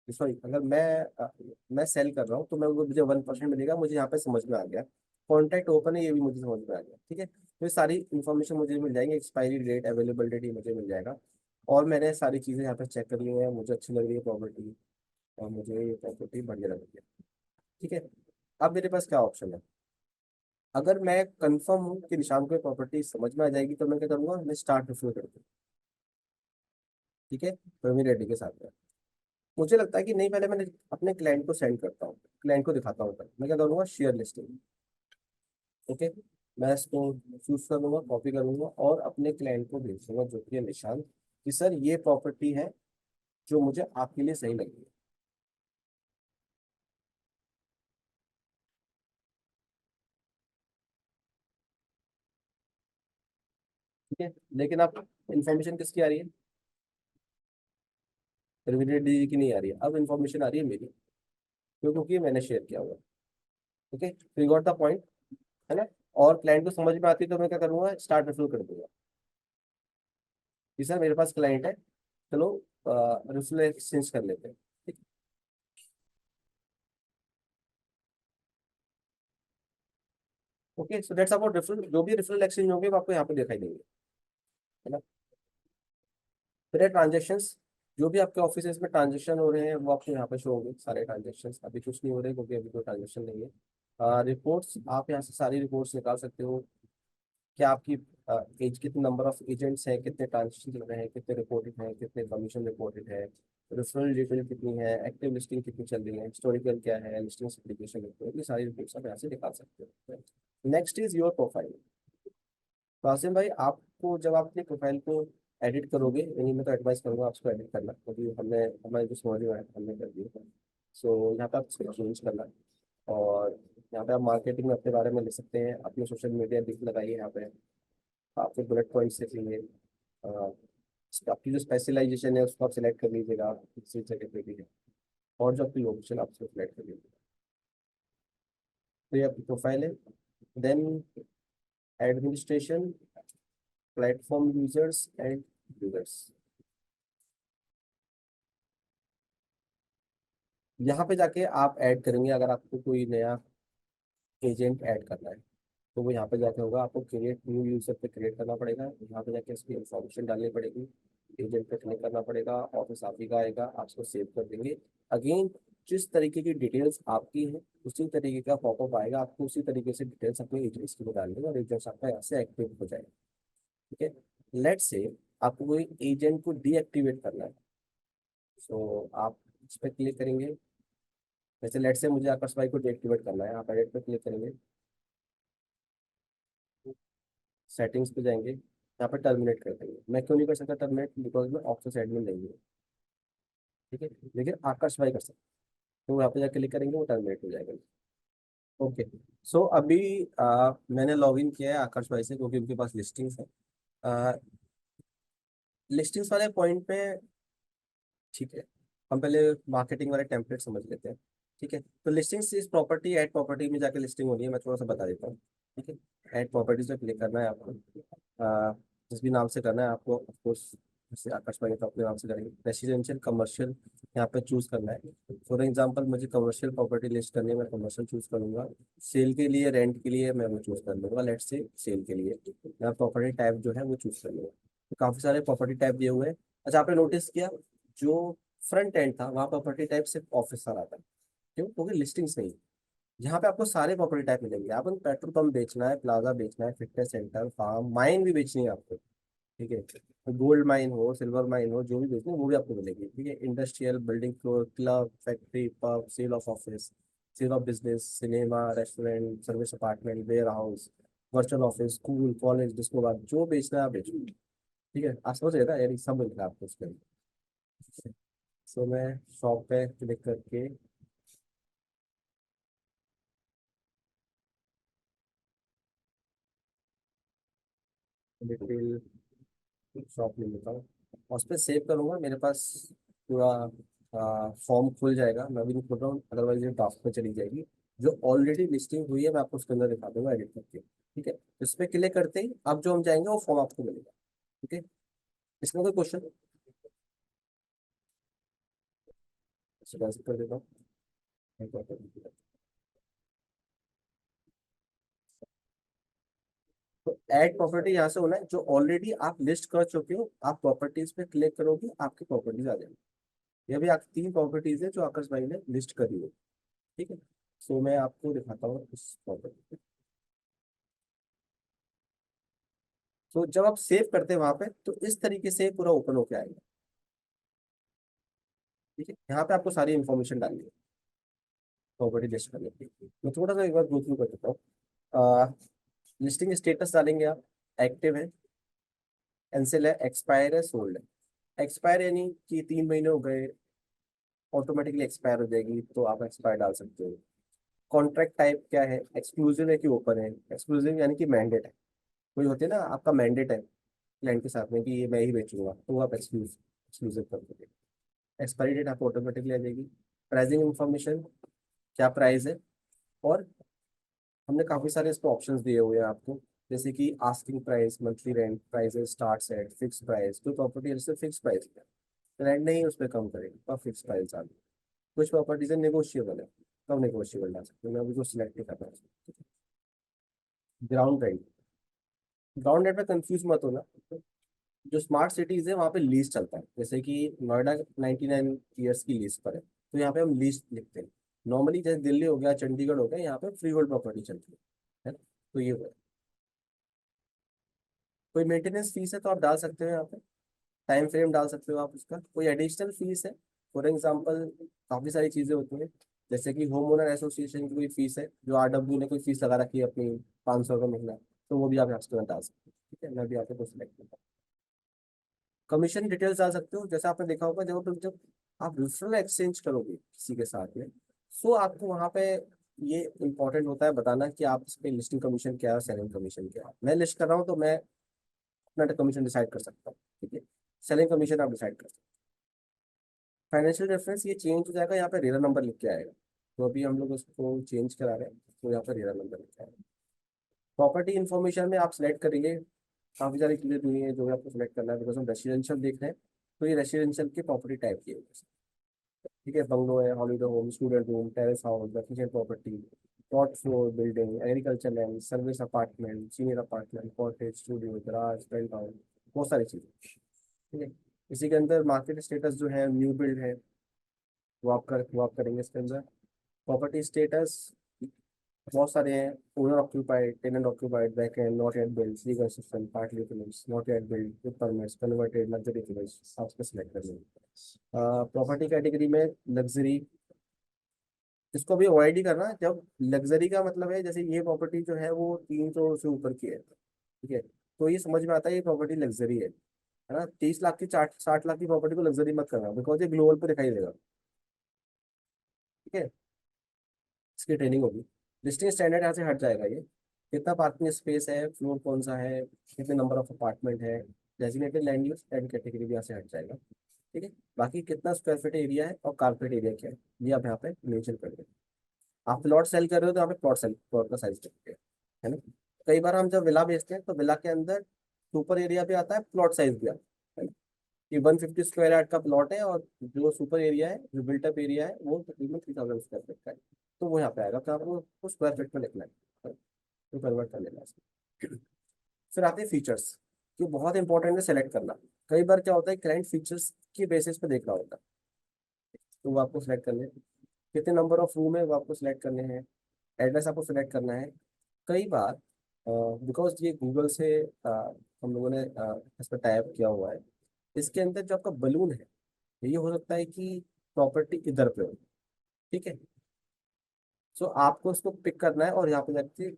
सॉरी अगर मैं सेल कर रहा हूँ तो मैं मुझे 1% मिलेगा, मुझे यहाँ पे समझ में आ गया। कॉन्ट्रैक्ट ओपन है ये भी मुझे समझ में आ गया। ठीक है, तो ये सारी इन्फॉर्मेशन मुझे मिल जाएंगी, एक्सपायरी डेट, अवेलेबिलिटी मुझे मिल जाएगा। और मैंने सारी चीज़ें यहाँ पे चेक कर ली हैं, मुझे अच्छी लग रही है प्रॉपर्टी, और मुझे ये प्रॉपर्टी बढ़िया लग रही है। ठीक है, अब मेरे पास क्या ऑप्शन है? अगर मैं कंफर्म हूँ कि निशान को प्रॉपर्टी समझ में आ जाएगी, तो मैं क्या करूँगा, मैं स्टार्ट रिफ्यू कर दूँ। ठीक है, प्रवीण रेड्डी के साथ में मुझे लगता है कि नहीं, पहले मैंने अपने क्लाइंट को सेंड करता हूँ, क्लाइंट को दिखाता हूँ। पहले मैं क्या करूँगा, शेयर लिस्टिंग। ओके, मैं इसको चूज कर लूंगा, कॉपी करूंगा और अपने क्लाइंट को भेज दूंगा जो कि है निशान, कि सर ये प्रॉपर्टी है जो मुझे आपके लिए सही लगी है। ठीक है, लेकिन आप इंफॉर्मेशन किसकी आ रही है? रविंद्र डी की नहीं आ रही है, अब इंफॉर्मेशन आ रही है मेरी, क्यों? क्योंकि मैंने शेयर किया हुआ है। ओके, तो यू गॉट द पॉइंट, है ना? और क्लाइंट को समझ में आती है तो मैं क्या करूंगा, स्टार्ट रेफरल कर दूंगा कि सर मेरे पास क्लाइंट है, चलो रेफरल एक्सचेंज कर लेते हैं। ठीक। Okay, so that's about referral. जो भी रेफरल एक्सचेंज होंगे वो आपको यहाँ पे दिखाई देंगे, है ना? फिर ट्रांजेक्शन्स, जो भी आपके ऑफिस में ट्रांजेक्शन हो रहे हैं वो आपको यहाँ पे शो होंगे, सारे ट्रांजेक्शन्स। अभी कुछ नहीं हो रहे क्योंकि अभी कोई ट्रांजेक्शन नहीं है। रिपोर्ट्स, आप यहाँ से सारी रिपोर्ट्स निकाल सकते हो। क्या आपकी एज, कितने नंबर ऑफ एजेंट्स हैं, कितने ट्रांजेक्शन चल रहे हैं, कितने रिपोर्टेड हैं, कितने कमीशन रिपोर्टेड है, रेफरल डिटेल कितनी है, एक्टिव लिस्टिंग कितनी चल रही है, हिस्टोरिकल क्या है, लिस्टिंग एप्लीकेशन रिपोर्ट, ये सारी रिपोर्ट्स आप यहाँ से निकाल सकते हो। Next is your profile. Kasim भाई, आपको जब आप अपने प्रोफाइल को एडिट करोगे, यानी मैं तो एडवाइस करूंगा आपको एडिट करना, क्योंकि हमने हमारे जो समझ में आया हमने कर दिया। सो यहाँ पे आप इसको चेंज करना, और यहाँ पे आप मार्केटिंग में अपने बारे में लिख सकते हैं, अपने सोशल मीडिया लिंक लगाइए यहाँ पे, आप फिर बुलेट पॉइंट्स लिखेंगे। आपकी जो स्पेशलाइजेशन है उसको आप सिलेक्ट कर लीजिएगा, आप किसी जगह पे भी है, और जो आपकी लोकेशन आप उसको सिलेक्ट कर लीजिएगा। तो ये आपकी प्रोफाइल है। Then administration, platform users and users, यहाँ पे जाके आप ऐड करेंगे। अगर आपको कोई नया एजेंट ऐड करना है तो वो यहाँ पे जाके होगा, आपको क्रिएट न्यू यूजर पे क्रिएट करना पड़ेगा, यहाँ पे जाके इसकी इन्फॉर्मेशन डालनी पड़ेगी, एजेंट पे क्लिक करना पड़ेगा, ऑफिस आप ही का आएगा, आप उसको सेव कर देंगे। अगेन, जिस तरीके की डिटेल्स आपकी हैं उसी तरीके का पॉपअप आएगा, आपको उसी तरीके से डिटेल्स अपने एजेंट्स की डालनी है और एजेंट्स आपका यहाँ से एक्टिव हो जाएगा। ठीक है, लेट्स से आपको कोई एजेंट को डीएक्टिवेट करना है, सो आप इस पर क्लिक करेंगे। जैसे लेट्स से मुझे आकाश भाई को डीएक्टिवेट करना है, आप एडिट पे क्लिक करेंगे, सेटिंग्स पे जाएंगे, यहाँ पे टर्मिनेट कर देंगे। मैं क्यों नहीं कर सकता टर्मिनेट? बिकॉज मैं ऑफिस एडमिन नहीं हूँ। ठीक है, लेकिन आकाश भाई कर सकते हैं। तो यहाँ पे जाकर क्लिक करेंगे, वो टर्मिनेट हो जाएगा। ओके, सो अभी मैंने लॉग इन किया है आकाश भाई से, क्योंकि उनके पास लिस्टिंग्स है। लिस्टिंग्स वाले पॉइंट पे, ठीक है, हम पहले मार्केटिंग वाले टेम्पलेट समझ लेते हैं। ठीक है, तो लिस्टिंग्स इस प्रॉपर्टी, ऐड प्रॉपर्टी में जाके लिस्टिंग होनी है, मैं थोड़ा सा बता देता हूँ। ठीक है, ऐड प्रॉपर्टीज पे क्लिक करना है आपको, जिस भी नाम से करना है आपको, ऑफकोर्स जैसे आकाश भाई तो अपने नाम से करेंगे। रेसिडेंशियल, कमर्शियल यहाँ पे चूज करना है। फॉर एग्जांपल मुझे कमर्शियल प्रॉपर्टी लिस्ट करनी है, मैं कमर्शियल चूज करूंगा। सेल के लिए, रेंट के लिए मैं वो चूज कर लूंगा, लेट्स से सेल के लिए। यहाँ प्रॉपर्टी टाइप जो है वो चूज कर लूंगा। तो काफी सारे प्रॉपर्टी टाइप दिए हुए हैं। अच्छा, आपने नोटिस किया जो फ्रंट एंड था वहाँ प्रॉपर्टी टाइप सिर्फ ऑफिसर आता है, क्यों? क्योंकि लिस्टिंग्स नहीं है। यहाँ पे आपको सारे प्रॉपर्टी टाइप मिलेंगे। आपको पेट्रोल पंप बेचना है, प्लाजा बेचना है, फिटनेस सेंटर, फार्म, माइन भी बेचनी है आपको। ठीक है, तो गोल्ड माइन हो, सिल्वर माइन हो, जो भी बेचनी है वो भी आपको मिलेगी। ठीक है, industrial, building floor, club, factory, pub, sale of office, sale of business, cinema, restaurant, service apartment, warehouse, virtual office, school, college, disco bar, जो बेचना है आप बेचो। ठीक है, आप समझ रहे ना, यानी सब मिल रहा है आपको उसके अंदर। सो मैं शॉप पे क्लिक करके डिटेल शॉप ले लेता हूँ और उस पर सेव करूँगा। मेरे पास पूरा फॉर्म खुल जाएगा। मैं अभी नहीं खोल रहा हूँ, अदरवाइज ये ड्राफ्ट पे चली जाएगी। जो ऑलरेडी लिस्टिंग हुई है मैं आपको उसके अंदर दिखा दूंगा एडिट करके। ठीक है, तो इस पर क्लिक करते ही अब जो हम जाएंगे वो फॉर्म आपको मिलेगा। ठीक है, इसमें कोई क्वेश्चन? कर देता हूँ। तो ऐड प्रॉपर्टी यहाँ से होना है, जो ऑलरेडी आप लिस्ट कर चुके हो, आप प्रॉपर्टीज पे क्लिक करोगे आपकी प्रॉपर्टीज आ जाएंगी। ये भी आप 3 प्रॉपर्टीज है जो आकाश भाई ने लिस्ट करी है। ठीक है, सो मैं आपको दिखाता हूँ इस प्रॉपर्टी। तो जब आप सेव करते हैं वहां पे तो इस तरीके से पूरा ओपन होके आएगा। ठीक है, यहाँ पे आपको सारी इन्फॉर्मेशन डालनी है प्रॉपर्टी लिस्ट करने के लिए। मैं थोड़ा सा एक बार गो थ्रू कर देता हूँ। लिस्टिंग स्टेटस डालेंगे आप, एक्टिव है, कैंसिल है, एक्सपायर है, सोल्ड है। एक्सपायर यानी कि 3 महीने हो गए, ऑटोमेटिकली एक्सपायर हो जाएगी, तो आप एक्सपायर डाल सकते हो। कॉन्ट्रैक्ट टाइप क्या है, एक्सक्लूसिव है कि ओपन है? एक्सक्लूसिव यानी कि मैंडेट है। कोई होती है ना, आपका मैंडेट है क्लाइंट के साथ में कि ये मैं ही बेचूंगा, तो वो आप एक्सक्लूसिव कर दोगे। एक्सपायरी डेट आपको ऑटोमेटिकली आ जाएगी। प्राइसिंग इंफॉर्मेशन, क्या प्राइस है, और हमने काफ़ी सारे इसको ऑप्शंस दिए हुए हैं आपको, जैसे कि asking price, monthly rent price, start at fix price. कोई प्रॉपर्टी जैसे फिक्स प्राइस है, रेंट नहीं उस पर कम करेंगे तो फिक्स प्राइस आ गई। कुछ प्रॉपर्टीज नेगोशिएबल है, कम नेगोशिएबल ला सकते हैं, मैं अभी को सिलेक्ट नहीं कर रहा हूँ। ग्राउंड रेंट, ग्राउंड रेंट में कंफ्यूज मत होना। जो स्मार्ट सिटीज है वहाँ पे लीज चलता है, जैसे कि नोएडा 99 ईयर्स की लीज पर है, तो यहाँ पे हम लीज लिखते हैं। नॉर्मली जैसे दिल्ली हो गया, चंडीगढ़ हो गया, यहाँ पे फ्री होल्ड प्रॉपर्टी चलती है, तो ये हुआ। कोई मेंटेनेंस फीस है तो आप डाल सकते हो यहाँ पे, टाइम फ्रेम डाल सकते हो आप उसका। कोई एडिशनल फीस है, फॉर एग्जांपल काफ़ी सारी चीज़ें होती हैं, जैसे कि होम ओनर एसोसिएशन की कोई फीस है, जो आरडब्ल्यू ने कोई फीस लगा रखी है अपनी 500 का महीना, तो वो भी आप यहाँ से डाल सकते हो। ठीक है, मैं भी यहाँ पे कुछ सिलेक्ट करता हूँ। कमीशन डिटेल्स डाल सकते हो, जैसे आपने देखा होगा जब आप रेफरल एक्सचेंज करोगे किसी के साथ में, सो आपको वहाँ पे ये इंपॉर्टेंट होता है बताना कि आप इस पे लिस्टिंग कमीशन क्या है और सेलिंग कमीशन क्या है। मैं लिस्ट कर रहा हूँ तो मैं अपना कमीशन डिसाइड कर सकता हूँ, ठीक है। सेलिंग कमीशन आप डिसाइड कर सकते हो। फाइनेंशियल रेफरेंस ये चेंज हो जाएगा, यहाँ पे रेरा नंबर लिख के आएगा, तो अभी हम लोग उसको चेंज करा रहे हैं, तो यहाँ पे रेरा नंबर लिख के आएगा। प्रॉपर्टी इन्फॉर्मेशन में आप सिलेक्ट करेंगे, काफ़ी सारी चीज़ें दी हैं जो आपको सिलेक्ट करना है, बिकॉज हम रेसिडेंशियल देख रहे हैं, तो ये रेसिडेंशियल की प्रॉपर्टी टाइप की है। ठीक है, बंगलो है, holiday home, student room, terrace house, residential property, plot floor, building, agriculture land, service apartment, senior apartment, cottage, studio, garage, penthouse, बहुत सारी चीज़ें। ठीक है, इसी के अंदर मार्केट स्टेटस जो है न्यू बिल्ड है, वो आप करेंगे इसके अंदर। प्रॉपर्टी स्टेटस बहुत सारे हैं, owner occupied, tenant occupied, vacant, not yet build, see construction, partly finished, not yet build, with permits, converted, luxury finished, आप इसको सिलेक्ट कर लेंगे। प्रॉपर्टी कैटेगरी में लग्जरी, इसको भी अवॉइड ही करना। जब लग्जरी का मतलब है, जैसे ये प्रॉपर्टी जो है वो 300 से ऊपर की है, ठीक है, तो ये समझ में आता है ये प्रॉपर्टी लग्जरी है ना। 30 लाख की 60 लाख की प्रॉपर्टी को लग्जरी मत करना, बिकॉज ये ग्लोबल पर दिखाई देगा। ठीक है, इसकी ट्रेनिंग होगी। लिस्टिंग स्टैंडर्ड यहाँ से हट जाएगा ये, कितना पार्किंग स्पेस है, फ्लोर कौन सा है, कितने नंबर ऑफ अपार्टमेंट है, designated land use and category भी यहाँ से हट जाएगा। ठीक है, बाकी कितना स्क्वायर फीट एरिया है और कारपेट एरिया क्या है, ये आप यहाँ पे मेंशन कर दें। आप प्लॉट सेल कर रहे हो तो यहाँ पे प्लॉट का साइज देखते हैं, है ना। कई बार हम जब विला बेचते हैं तो विला के अंदर सुपर एरिया भी आता है, प्लॉट साइज भी आता है। ये 150 स्क्वायर यार्ड का प्लॉट है, और जो सुपर एरिया है, जो बिल्टअप एरिया है, वो तकरीबन 3000 स्क्वायर फीट का है, तो वो यहाँ पे आएगा, तो आपको वो स्क्वायर फीट में लिखना है, तो कन्वर्ट कर लेना है इसमें। फिर आते हैं फीचर्स, ये बहुत इंपॉर्टेंट है सेलेक्ट करना। कई बार क्या होता है, क्लाइंट फीचर्स की बेसिस पे देख रहा होता है, तो वो आपको सिलेक्ट करने हैं। कितने नंबर ऑफ रूम है वो आपको सिलेक्ट करने हैं। एड्रेस आपको सिलेक्ट करना है। कई बार बिकॉज ये गूगल से हम लोगों ने इस पर टाइप किया हुआ है, इसके अंदर जो आपका बलून है, ये हो सकता है कि प्रॉपर्टी इधर पे हो। ठीक है, सो आपको इसको पिक करना है और यहाँ पे जाके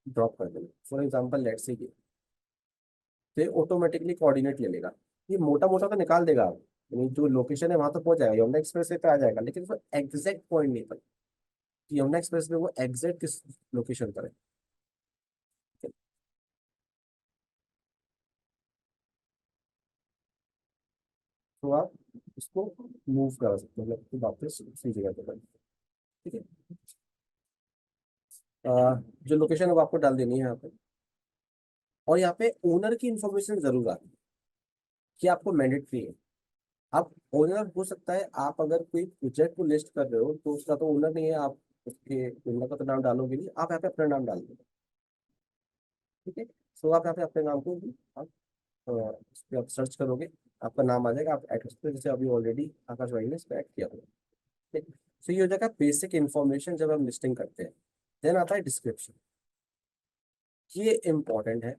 ड्रॉप कर देना। फॉर एग्जाम्पल लेट्स से ये, तो ये ऑटोमेटिकली कोऑर्डिनेट ले लेगा। ये मोटा मोटा तो निकाल देगा, यानी जो लोकेशन है वहां तक पहुंच जाएगा, यमुना एक्सप्रेस वे पे आ जाएगा, लेकिन उसको एग्जैक्ट पॉइंट नहीं पता कि यमुना एक्सप्रेस वे वो एग्जैक्ट किस लोकेशन पर है। तो आप इसको मूव करा सकते हो, मतलब वापस उसी जगह पर। ठीक है, जो लोकेशन है वो आपको डाल देनी है यहाँ पे, और यहाँ पे ओनर की इंफॉर्मेशन जरूर आती है कि आपको मैंडेटरी है। आप ओनर हो सकता है, आप अगर कोई प्रोजेक्ट को लिस्ट कर रहे हो तो उसका तो ओनर नहीं है, आप उसके ओनर का तो नाम डालोगे नहीं, आप यहाँ पे अपना नाम डाल दो। ठीक है, सो आप यहाँ पे अपने नाम को भी आप इस पे आप सर्च करोगे, आपका नाम आ जाएगा, आप ऐड कर सकते हो, जैसे अभी ऑलरेडी आकाश भाई ने इस पे ऐड किया हुआ है। ठीक है, सो ये हो जाएगा बेसिक इन्फॉर्मेशन जब हम लिस्टिंग करते हैं। देन आता है डिस्क्रिप्शन, ये इंपॉर्टेंट है।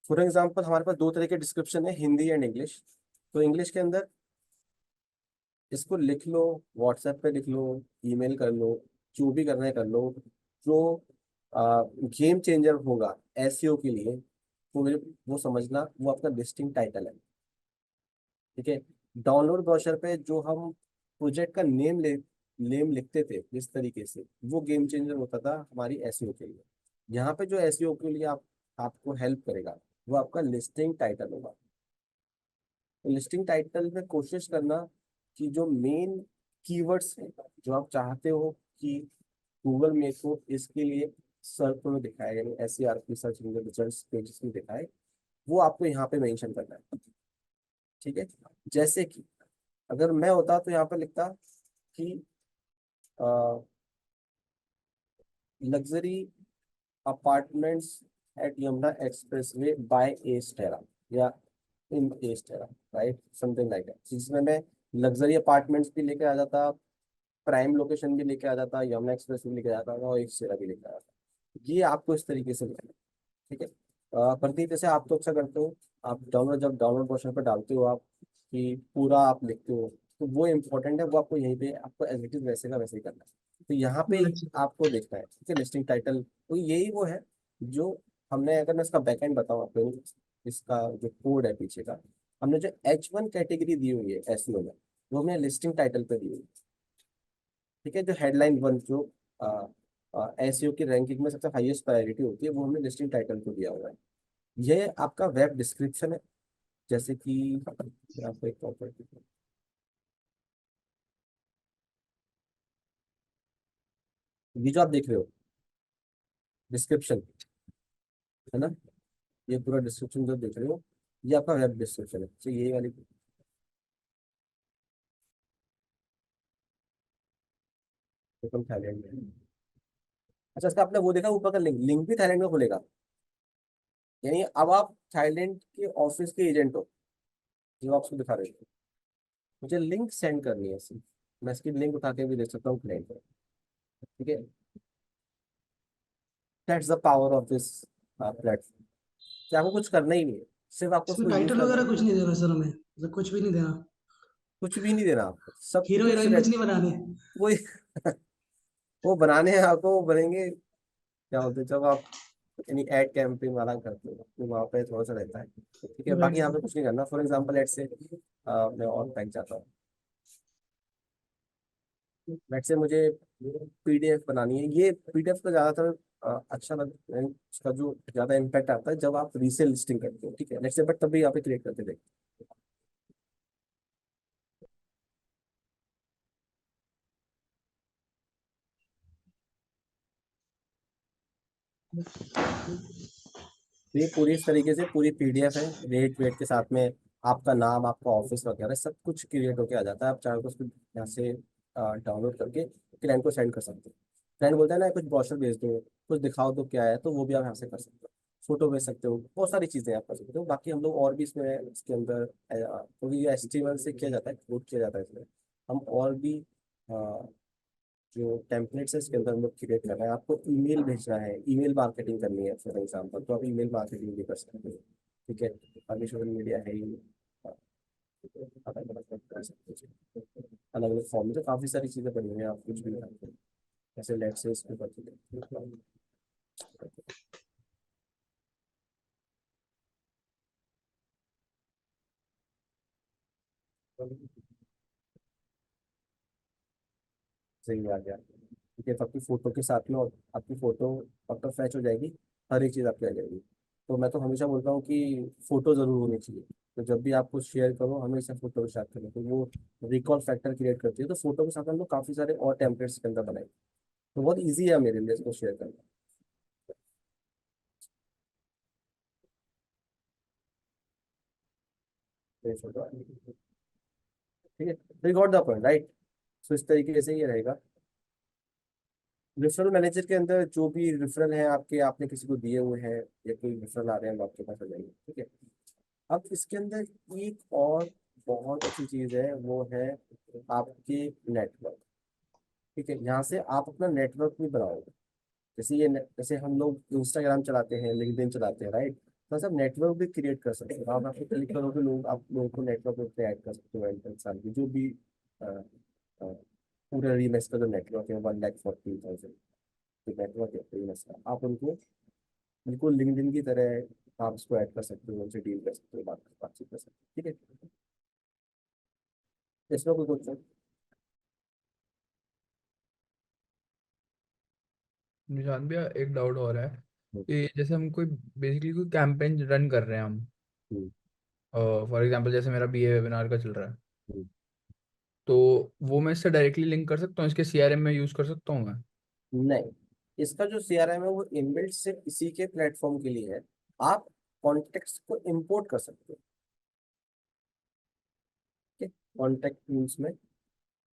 फॉर एग्जाम्पल हमारे पास दो तरह के डिस्क्रिप्शन है, हिंदी एंड इंग्लिश। तो इंग्लिश के अंदर इसको लिख लो, व्हाट्सएप पे लिख लो, ईमेल कर लो, जो भी करना है कर लो। जो गेम चेंजर होगा एसईओ के लिए, वो समझना, वो आपका लिस्टिंग टाइटल है। ठीक है, डाउनलोड ब्रोशर पे जो हम प्रोजेक्ट का नेम लिखते थे जिस तरीके से, वो गेम चेंजर होता था हमारी एसईओ के लिए। यहाँ पे जो एसईओ के लिए आपको हेल्प करेगा वो आपका लिस्टिंग टाइटल होगा। तो लिस्टिंग टाइटल में कोशिश करना कि जो मेन कीवर्ड्स हैं जो आप चाहते हो कि गूगल मेरे को इसके लिए सर्च में दिखाए, यानी SERP search engine results pages में दिखाए, वो आपको यहाँ पे मेंशन करना है। ठीक है, जैसे कि अगर मैं होता तो यहाँ पे लिखता कि luxury apartments at Yamuna expressway by Estera या in Estera, right, something like that, जिसमें मैं लग्जरी अपार्टमेंट्स भी लेके आ जाता, प्राइम लोकेशन भी लेके आ जाता, यमुना एक्सप्रेस भी लेके आ जाता और एस्टेरा भी लेके आ जाता। ये आपको इस तरीके से लिखना है। ठीक है, प्रतीक जैसे आप तो अच्छा करते हो, आप जब डाउनलोड पोर्शन पर डालते हो आप कि पूरा आप लिखते हो, तो वो इम्पोर्टेंट है, वो आपको यहीं पे आपको एज इट इज वैसे का वैसे ही करना है। तो यहाँ पे अच्छा आपको देखना है, ठीक है, लिस्टिंग टाइटल, तो यही वो है जो हमने, अगर मैं इसका बैकएंड बताऊँ आपको, इसका जो कोड है पीछे का, हमने जो H1 कैटेगरी दी हुई है SEO में, वो हमने लिस्टिंग टाइटल पे दी हुई है। ठीक है, जो हेडलाइन वन जो SEO की रैंकिंग में सबसे हाईएस्ट प्रायोरिटी होती है, वो हमने लिस्टिंग टाइटल को दिया हुआ है। ये आपका वेब डिस्क्रिप्शन है, जैसे कि आपको एक प्रॉपर्टी, ये जो आप देख रहे हो डिस्क्रिप्शन, है ना, ये पूरा डिस्क्रिप्शन जो देख रहे हो, ये आपका वेब डिस्क्रिप्शन है। तो ये वाली वेलकम थाईलैंड में, अच्छा, इसका आपने वो देखा ऊपर का लिंक, लिंक भी थाईलैंड में खुलेगा, यानी अब आप थाईलैंड के ऑफिस के एजेंट हो, जो आपको दिखा रहे थे। मुझे लिंक सेंड करनी है सिर्फ, मैं इसकी लिंक उठा के भी दे सकता हूँ क्लाइंट को। ठीक है, that's the power of this platform, कि आपको कुछ करना ही नहीं है, सिर्फ आपको इसमें उसको यूज टाइटल करना वगैरह है। कुछ नहीं देना सर, हमें मतलब कुछ भी नहीं देना, कुछ भी नहीं देना आपको, सब हीरो कुछ हीरोइन कुछ नहीं बनाने। वही वो बनाने हैं आपको, वो बनेंगे, क्या बोलते हैं, जब आप यानी एड कैंपेन वाला करते हो तो वहाँ पे थोड़ा सा रहता है। ठीक है, राइट बाकी यहाँ सर। पे कुछ नहीं करना। फॉर एग्जाम्पल लेट से मैं और बैंक जाता हूँ, लेट से मुझे PDF बनानी है, ये PDF का ज़्यादातर अच्छा लग, उसका जो ज़्यादा इम्पैक्ट आता है जब आप रीसेल लिस्टिंग करते हो। ठीक है, लेट से, बट तभी यहाँ पे क्रिएट करते देखते तो ये पूरी इस तरीके से पूरी PDF है, रेट वेट के साथ में, आपका नाम, आपका ऑफिस वगैरह सब कुछ क्रिएट होके आ जाता है। आप चाहे तो उसको यहाँ से डाउनलोड करके क्लाइंट को सेंड कर सकते हो। क्लाइंट बोलता है ना कुछ ब्रोशर भेज दो, कुछ दिखाओ तो क्या है, तो वो भी आप यहाँ से कर सकते हो, फोटो भेज सकते हो, बहुत सारी चीज़ें आप कर सकते हो। बाकी हम लोग और भी इसमें इसके अंदर क्योंकि ये HTML से किया जाता है, कोड किया जाता है इसमें, हम और भी जो टेम्पलेट्स है इसके अंदर हम लोग क्रिएट कर रहे हैं। आपको ईमेल भेजना है, ईमेल मार्केटिंग करनी है फॉर एग्जांपल, तो आप ईमेल मार्केटिंग भी कर सकते हो। ठीक है, अभी सोशल मीडिया है ही, अलग अलग कर सकते हो, अलग अलग फॉर्म में तो काफ़ी सारी चीज़ें बनी हुई हैं, आप कुछ भी कर सकते हो। जैसे लेट से इसको करते हैं, सही आ गया। ठीक है, तो आपकी फोटो के साथ में और आपकी फोटो आपका फैच हो जाएगी, हर एक चीज़ आपकी आ जाएगी। तो मैं तो हमेशा बोलता हूँ कि फोटो जरूर होनी चाहिए, तो जब भी आप कुछ शेयर करो हमेशा फोटो के साथ करो, तो वो रिकॉल फैक्टर क्रिएट करती है। तो फोटो के साथ हम लोग काफ़ी सारे और टेम्पलेट्स के अंदर बनाए, तो बहुत ईजी है मेरे लिए इसको शेयर करना। ये फोटो, ठीक है, we got the point, right. तो इस तरीके से ये रहेगा। रेफरल मैनेजर के अंदर जो भी रेफरल है आपके, आपने किसी को दिए हुए हैं या कोई रेफरल आ रहे हैं, वो आपके पास आ जाएंगे। ठीक है, अब इसके अंदर एक और बहुत अच्छी चीज है, वो है आपके नेटवर्क। ठीक है, यहाँ से आप अपना नेटवर्क भी बनाओगे। जैसे जैसे हम लोग इंस्टाग्राम चलाते हैं, लिंक्डइन चलाते हैं, राइट, तो सब नेटवर्क भी क्रिएट कर सकते हो। आप आपको क्लिक करोगे, लोग आप लोगों को नेटवर्क पे ऐड कर सकते हो, इंसान की जो भी अ, अ, पूरे रीमेक्स का जो नेटवर्क है 1,40,000 नेटवर्क है रीमेक्स का, आप उनको बिल्कुल लिंक्डइन की तरह आप उसको ऐड कर सकते हो, उनसे डील कर सकते हो, बातचीत कर सकते हो। ठीक है, इसमें कोई क्वेश्चन? निशान भैया एक डाउट और है कि जैसे हम कोई बेसिकली कोई कैंपेन रन कर रहे हैं हम, हम्म, फॉर एग्जांपल जैसे मेरा बीए वेबिनार का चल रहा है, हम्म। तो वो मैं इससे डायरेक्टली लिंक कर सकता हूँ, इसके सीआरएम में यूज कर सकता हूँ मैं? नहीं, इसका जो सीआरएम है वो इनबिल्ट सिर्फ इसी के प्लेटफॉर्म के लिए है। आप कॉन्टेक्ट को इंपोर्ट कर सकते हो। कॉन्टेक्ट टूल्स में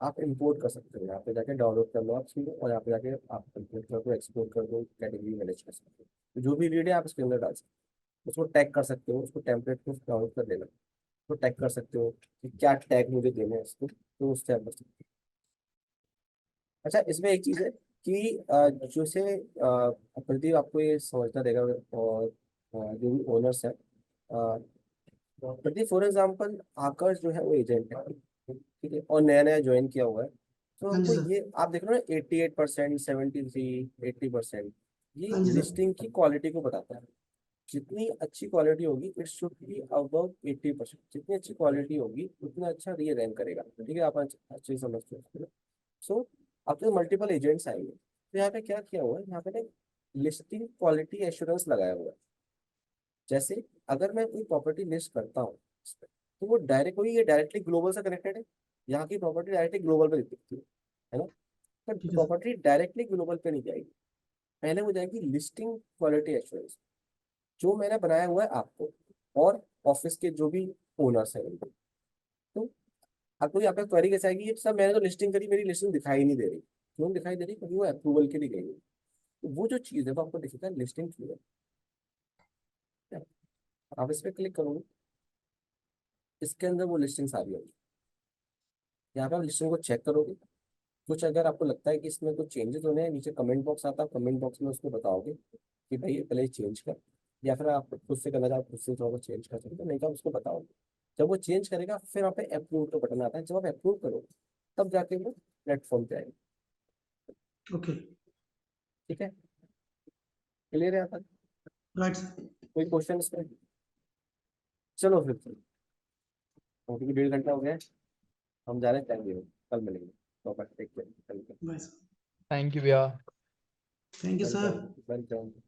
आप इंपोर्ट कर सकते हो, यहाँ पे जाके डाउनलोड कर लो आप सीधे, और यहाँ पे जाके आप इंपोर्ट कर दो, एक्सपोर्ट कर दो, कैटेगरी मैनेज कर सकते हो। तो जो भी वीडियो आप इसके अंदर डाल सकते हो, उसको टैग कर सकते हो, उसको टेम्पलेट को डाउनलोड कर लेना, तो टैग कर सकते हो कि क्या टैग मुझे देना है इसको, तो उस टैग कर सकते हो। अच्छा, इसमें एक चीज़ है कि जैसे प्रदीप आपको ये समझना रहेगा, और जो भी ओनर्स है, प्रदीप फॉर एग्जाम्पल आकाश जो है वो एजेंट है, ठीक है, और नया नया ज्वाइन किया हुआ है, तो हाँ जी आपको सर। ये आप देख रहे हो ना, 88%, 73, 80%, ये हाँ जी सर। लिस्टिंग की क्वालिटी को बताता है। जितनी अच्छी क्वालिटी होगी, इट शुड बी अबव 80%। जितनी अच्छी क्वालिटी होगी उतना अच्छा री रैंक करेगा, ठीक है, आप अच्छे से समझते हो। सो आपके मल्टीपल एजेंट्स आएंगे, तो यहाँ पे क्या किया हुआ है, यहाँ पे लिस्टिंग क्वालिटी एश्योरेंस लगाया हुआ है। जैसे अगर मैं कोई प्रॉपर्टी लिस्ट करता हूँ इस पे, तो वो डायरेक्ट, ये डायरेक्टली ग्लोबल से कनेक्टेड है, यहाँ की प्रॉपर्टी डायरेक्टली ग्लोबल पे दिखती है ना। पर ठीक है सर। प्रॉपर्टी डायरेक्टली ग्लोबल पे नहीं जाएगी, पहले वो जाएगी लिस्टिंग क्वालिटी एश्योरेंस, जो मैंने बनाया हुआ है आपको और ऑफिस के जो भी ओनर्स हैं उनको। तो आपको यहाँ पे क्वेरी कैसे आएगी, ये सब मैंने तो लिस्टिंग करी, मेरी लिस्टिंग दिखाई नहीं दे रही, क्यों दिखाई दे रही, क्योंकि वो अप्रूवल के लिए गई है। तो वो जो चीज़ है वो आपको दिखेगा लिस्टिंग क्यों है। आप इस पर क्लिक करोगे, इसके अंदर वो लिस्टिंग्स आ रही होगी, यहाँ पे आप लिस्टिंग को चेक करोगे। कुछ अगर आपको लगता है कि इसमें कुछ चेंजेस होने हैं, नीचे कमेंट बॉक्स आता है, कमेंट बॉक्स में उसको बताओगे कि भाई ये पहले चेंज कर, या फिर आप खुद से करना चाहो खुद से थोड़ा चेंज कर सकते हो, नहीं तो आप उसको बताओगे। जब वो चेंज करेगा फिर वहाँ पे अप्रूव का बटन आता है, जब आप अप्रूव करोगे तब जाके वो प्लेटफॉर्म पे आएगा। ओके। ठीक है, क्लियर है यहाँ तक? Right sir. कोई क्वेश्चन इसमें? चलो फिर क्योंकि 1.5 घंटा हो गया है, हम जा रहे हैं टाइम, कल मिलेंगे। तो take care, bye sir. Thank you भैया। Thank you sir. Welcome welcome.